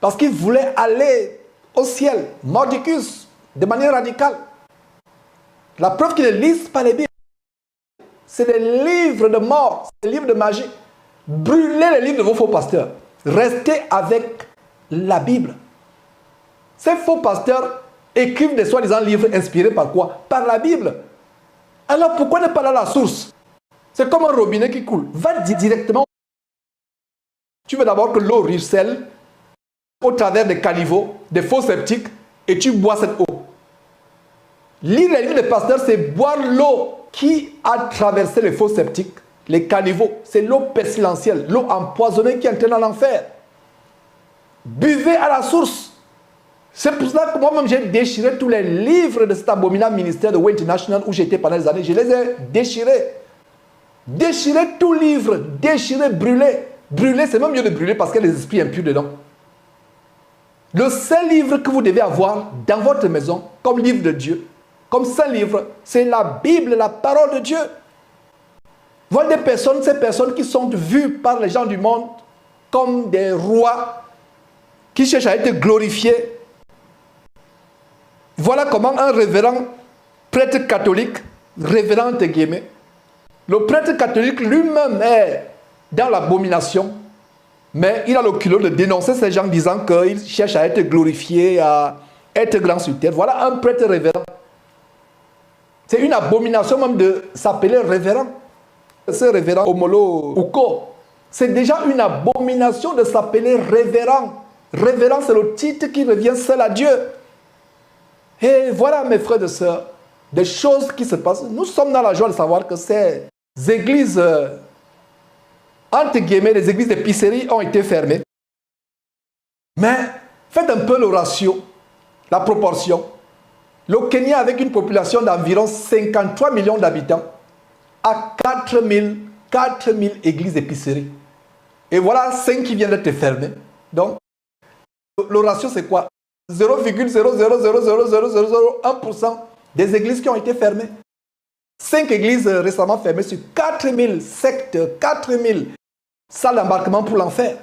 Parce qu'ils voulaient aller au ciel, mordicus, de manière radicale. La preuve qu'ils ne lisent pas les Bibles. C'est des livres de mort, c'est des livres de magie. Brûlez les livres de vos faux pasteurs. Restez avec la Bible. Ces faux pasteurs écrivent des soi-disant livres inspirés par quoi? Par la Bible. Alors pourquoi ne pas aller à la source? C'est comme un robinet qui coule. Va directement. Tu veux d'abord que l'eau ruisselle au travers des caniveaux, des faux sceptiques, et tu bois cette eau. Lire les livres des pasteurs, c'est boire l'eau qui a traversé les faux sceptiques, les caniveaux. C'est l'eau pestilentielle, l'eau empoisonnée qui entraîne dans l'enfer. Buvez à la source. C'est pour cela que moi-même j'ai déchiré tous les livres de cet abominable ministère de Way International où j'étais pendant des années. Je les ai déchirés. Déchiré tout livre, déchiré, brûlé. Brûler, c'est même mieux de brûler parce qu'il y a des esprits impurs dedans. Le seul livre que vous devez avoir dans votre maison, comme livre de Dieu, comme saint livre, c'est la Bible, la parole de Dieu. Voilà des personnes, ces personnes qui sont vues par les gens du monde comme des rois qui cherchent à être glorifiés. Voilà comment un révérend prêtre catholique, révérend entre guillemets, le prêtre catholique lui-même est dans l'abomination, mais il a le culot de dénoncer ces gens disant qu'ils cherchent à être glorifiés, à être grands sur terre. Voilà un prêtre révérend. C'est une abomination même de s'appeler révérend. Ce révérend Omolo Uko, c'est déjà une abomination de s'appeler révérend. Révérend, c'est le titre qui revient seul à Dieu. Et voilà, mes frères et sœurs, des choses qui se passent. Nous sommes dans la joie de savoir que ces églises, entre guillemets, les églises d'épicerie ont été fermées. Mais faites un peu le ratio, la proportion. Le Kenya, avec une population d'environ 53 millions d'habitants, a 4000 églises d'épicerie. Et voilà 5 qui viennent d'être fermées. Donc, le ratio, c'est quoi? 0,0000001% des églises qui ont été fermées. 5 églises récemment fermées sur 4000 sectes, 4000 salles d'embarquement pour l'enfer.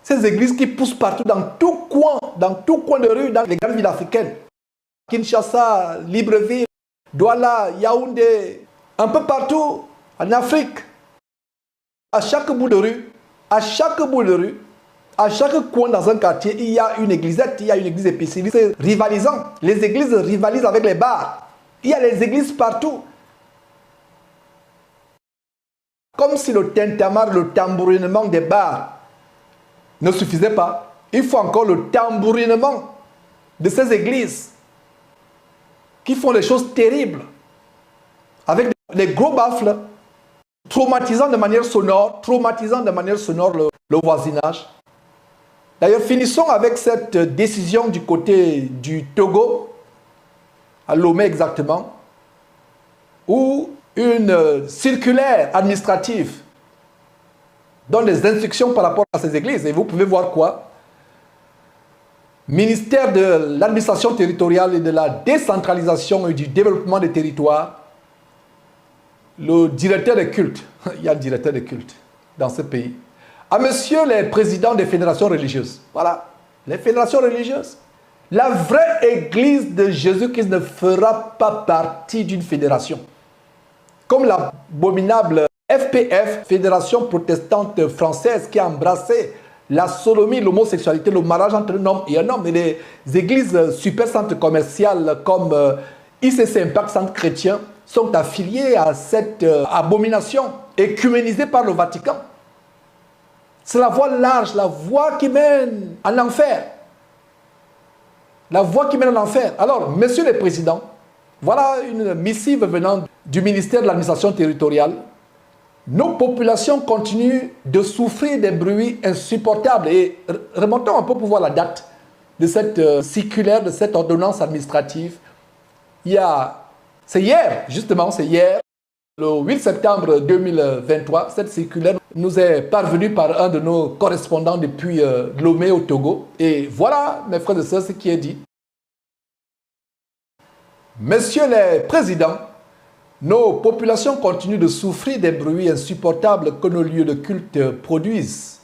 Ces églises qui poussent partout, dans tout coin de rue, dans les grandes villes africaines. Kinshasa, Libreville, Douala, Yaoundé, un peu partout en Afrique. À chaque bout de rue, à chaque coin dans un quartier, il y a une église épicerie. C'est rivalisant. Les églises rivalisent avec les bars. Il y a les églises partout. Comme si le tintamarre, le tambourinement des bars ne suffisait pas. Il faut encore le tambourinement de ces églises qui font des choses terribles, avec des gros baffles, traumatisant de manière sonore le voisinage. D'ailleurs, finissons avec cette décision du côté du Togo, à Lomé exactement, où une circulaire administrative donne des instructions par rapport à ces églises. Et vous pouvez voir quoi? Ministère de l'administration territoriale et de la décentralisation et du développement des territoires, le directeur des cultes, il y a un directeur des cultes dans ce pays, à monsieur les présidents des fédérations religieuses. Voilà, les fédérations religieuses. La vraie église de Jésus-Christ ne fera pas partie d'une fédération. Comme l'abominable FPF, Fédération protestante française, qui a embrassé la sodomie, l'homosexualité, le mariage entre un homme et un homme. Et les églises super centres commerciales comme ICC Impact Centre Chrétien sont affiliées à cette abomination écuménisée par le Vatican. C'est la voie large, la voie qui mène en enfer. La voie qui mène en enfer. Alors, messieurs les présidents, voilà une missive venant du ministère de l'administration territoriale. Nos populations continuent de souffrir des bruits insupportables. Et remontons un peu pour voir la date de cette circulaire, de cette ordonnance administrative. C'est hier, justement, c'est hier, le 8 septembre 2023, cette circulaire nous est parvenue par un de nos correspondants depuis Lomé au Togo. Et voilà, mes frères et sœurs, ce qui est dit. Messieurs les présidents, nos populations continuent de souffrir des bruits insupportables que nos lieux de culte produisent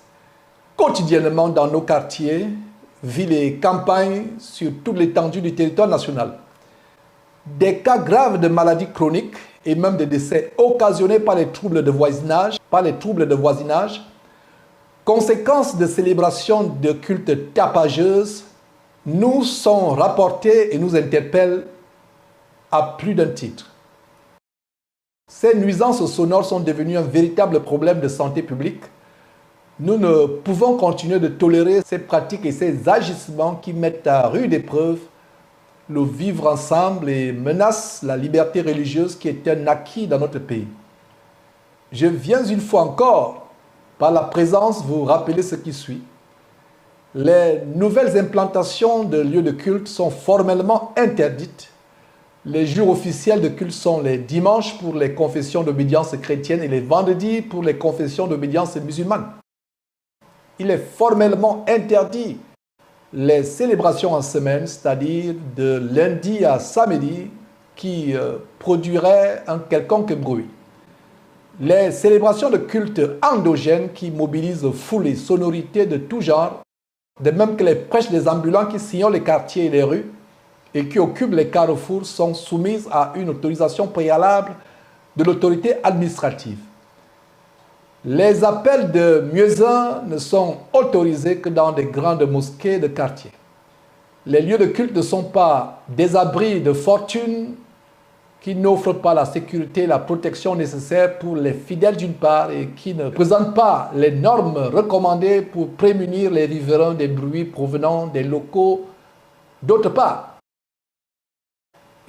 quotidiennement dans nos quartiers, villes et campagnes sur toute l'étendue du territoire national. Des cas graves de maladies chroniques et même des décès occasionnés par les troubles de voisinage, conséquences de célébrations de cultes tapageuses, nous sont rapportés et nous interpellent à plus d'un titre. Ces nuisances sonores sont devenues un véritable problème de santé publique. Nous ne pouvons continuer de tolérer ces pratiques et ces agissements qui mettent à rude épreuve le vivre ensemble et menacent la liberté religieuse qui est un acquis dans notre pays. Je viens une fois encore, par la présence, vous rappeler ce qui suit. Les nouvelles implantations de lieux de culte sont formellement interdites. Les jours officiels de culte sont les dimanches pour les confessions d'obédience chrétienne et les vendredis pour les confessions d'obédience musulmane. Il est formellement interdit les célébrations en semaine, c'est-à-dire de lundi à samedi, qui produiraient un quelconque bruit. Les célébrations de culte endogènes qui mobilisent foule et sonorités de tout genre, de même que les prêches des ambulants qui sillonnent les quartiers et les rues, et qui occupent les carrefours sont soumises à une autorisation préalable de l'autorité administrative. Les appels de muezzins ne sont autorisés que dans des grandes mosquées de quartier. Les lieux de culte ne sont pas des abris de fortune qui n'offrent pas la sécurité et la protection nécessaires pour les fidèles d'une part et qui ne présentent pas les normes recommandées pour prémunir les riverains des bruits provenant des locaux d'autre part.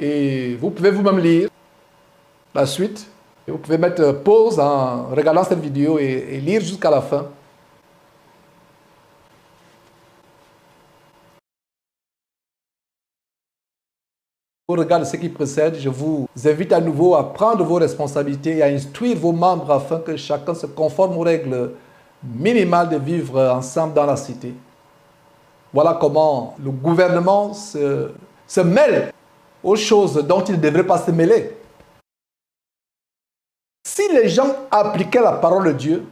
Et vous pouvez vous-même lire la suite. Et vous pouvez mettre pause en regardant cette vidéo et lire jusqu'à la fin. Au regard de ce qui précède, je vous invite à nouveau à prendre vos responsabilités et à instruire vos membres afin que chacun se conforme aux règles minimales de vivre ensemble dans la cité. Voilà comment le gouvernement se mêle aux choses dont il ne devrait pas se mêler. Si les gens appliquaient la parole de Dieu,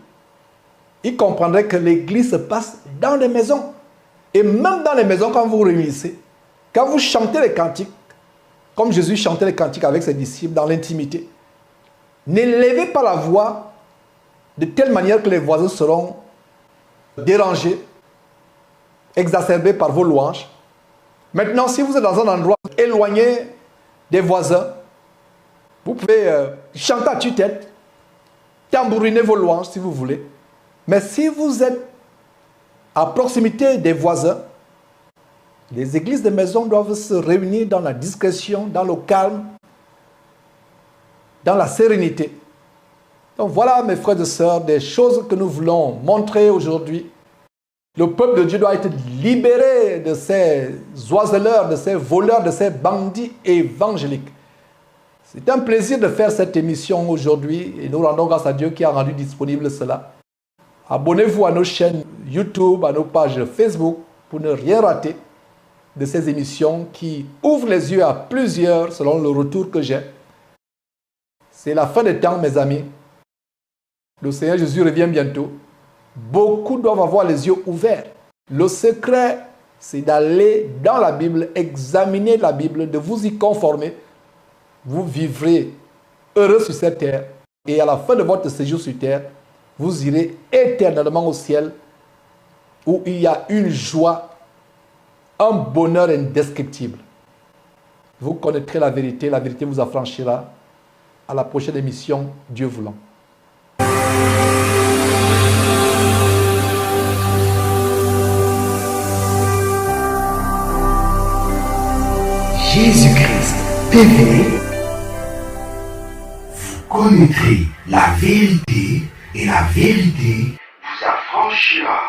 ils comprendraient que l'église se passe dans les maisons. Et même dans les maisons, quand vous vous réunissez, quand vous chantez les cantiques, comme Jésus chantait les cantiques avec ses disciples dans l'intimité, n'élevez pas la voix de telle manière que les voisins seront dérangés, exacerbés par vos louanges. Maintenant, si vous êtes dans un endroit éloigné des voisins, vous pouvez chanter à tue-tête tambouriner vos louanges si vous voulez. Mais si vous êtes à proximité des voisins, les églises de maison doivent se réunir dans la discrétion, dans le calme, dans la sérénité. Donc voilà, mes frères et sœurs, des choses que nous voulons montrer aujourd'hui. Le peuple de Dieu doit être libéré de ces oiseleurs, de ces voleurs, de ces bandits évangéliques. C'est un plaisir de faire cette émission aujourd'hui et nous rendons grâce à Dieu qui a rendu disponible cela. Abonnez-vous à nos chaînes YouTube, à nos pages Facebook pour ne rien rater de ces émissions qui ouvrent les yeux à plusieurs selon le retour que j'ai. C'est la fin des temps, mes amis. Le Seigneur Jésus revient bientôt. Beaucoup doivent avoir les yeux ouverts. Le secret, c'est d'aller dans la Bible, examiner la Bible, de vous y conformer. Vous vivrez heureux sur cette terre. Et à la fin de votre séjour sur terre, vous irez éternellement au ciel où il y a une joie, un bonheur indescriptible. Vous connaîtrez la vérité vous affranchira. À la prochaine émission, Dieu voulant. Jésus-Christ TV, vous connaîtrez la vérité et la vérité vous affranchira.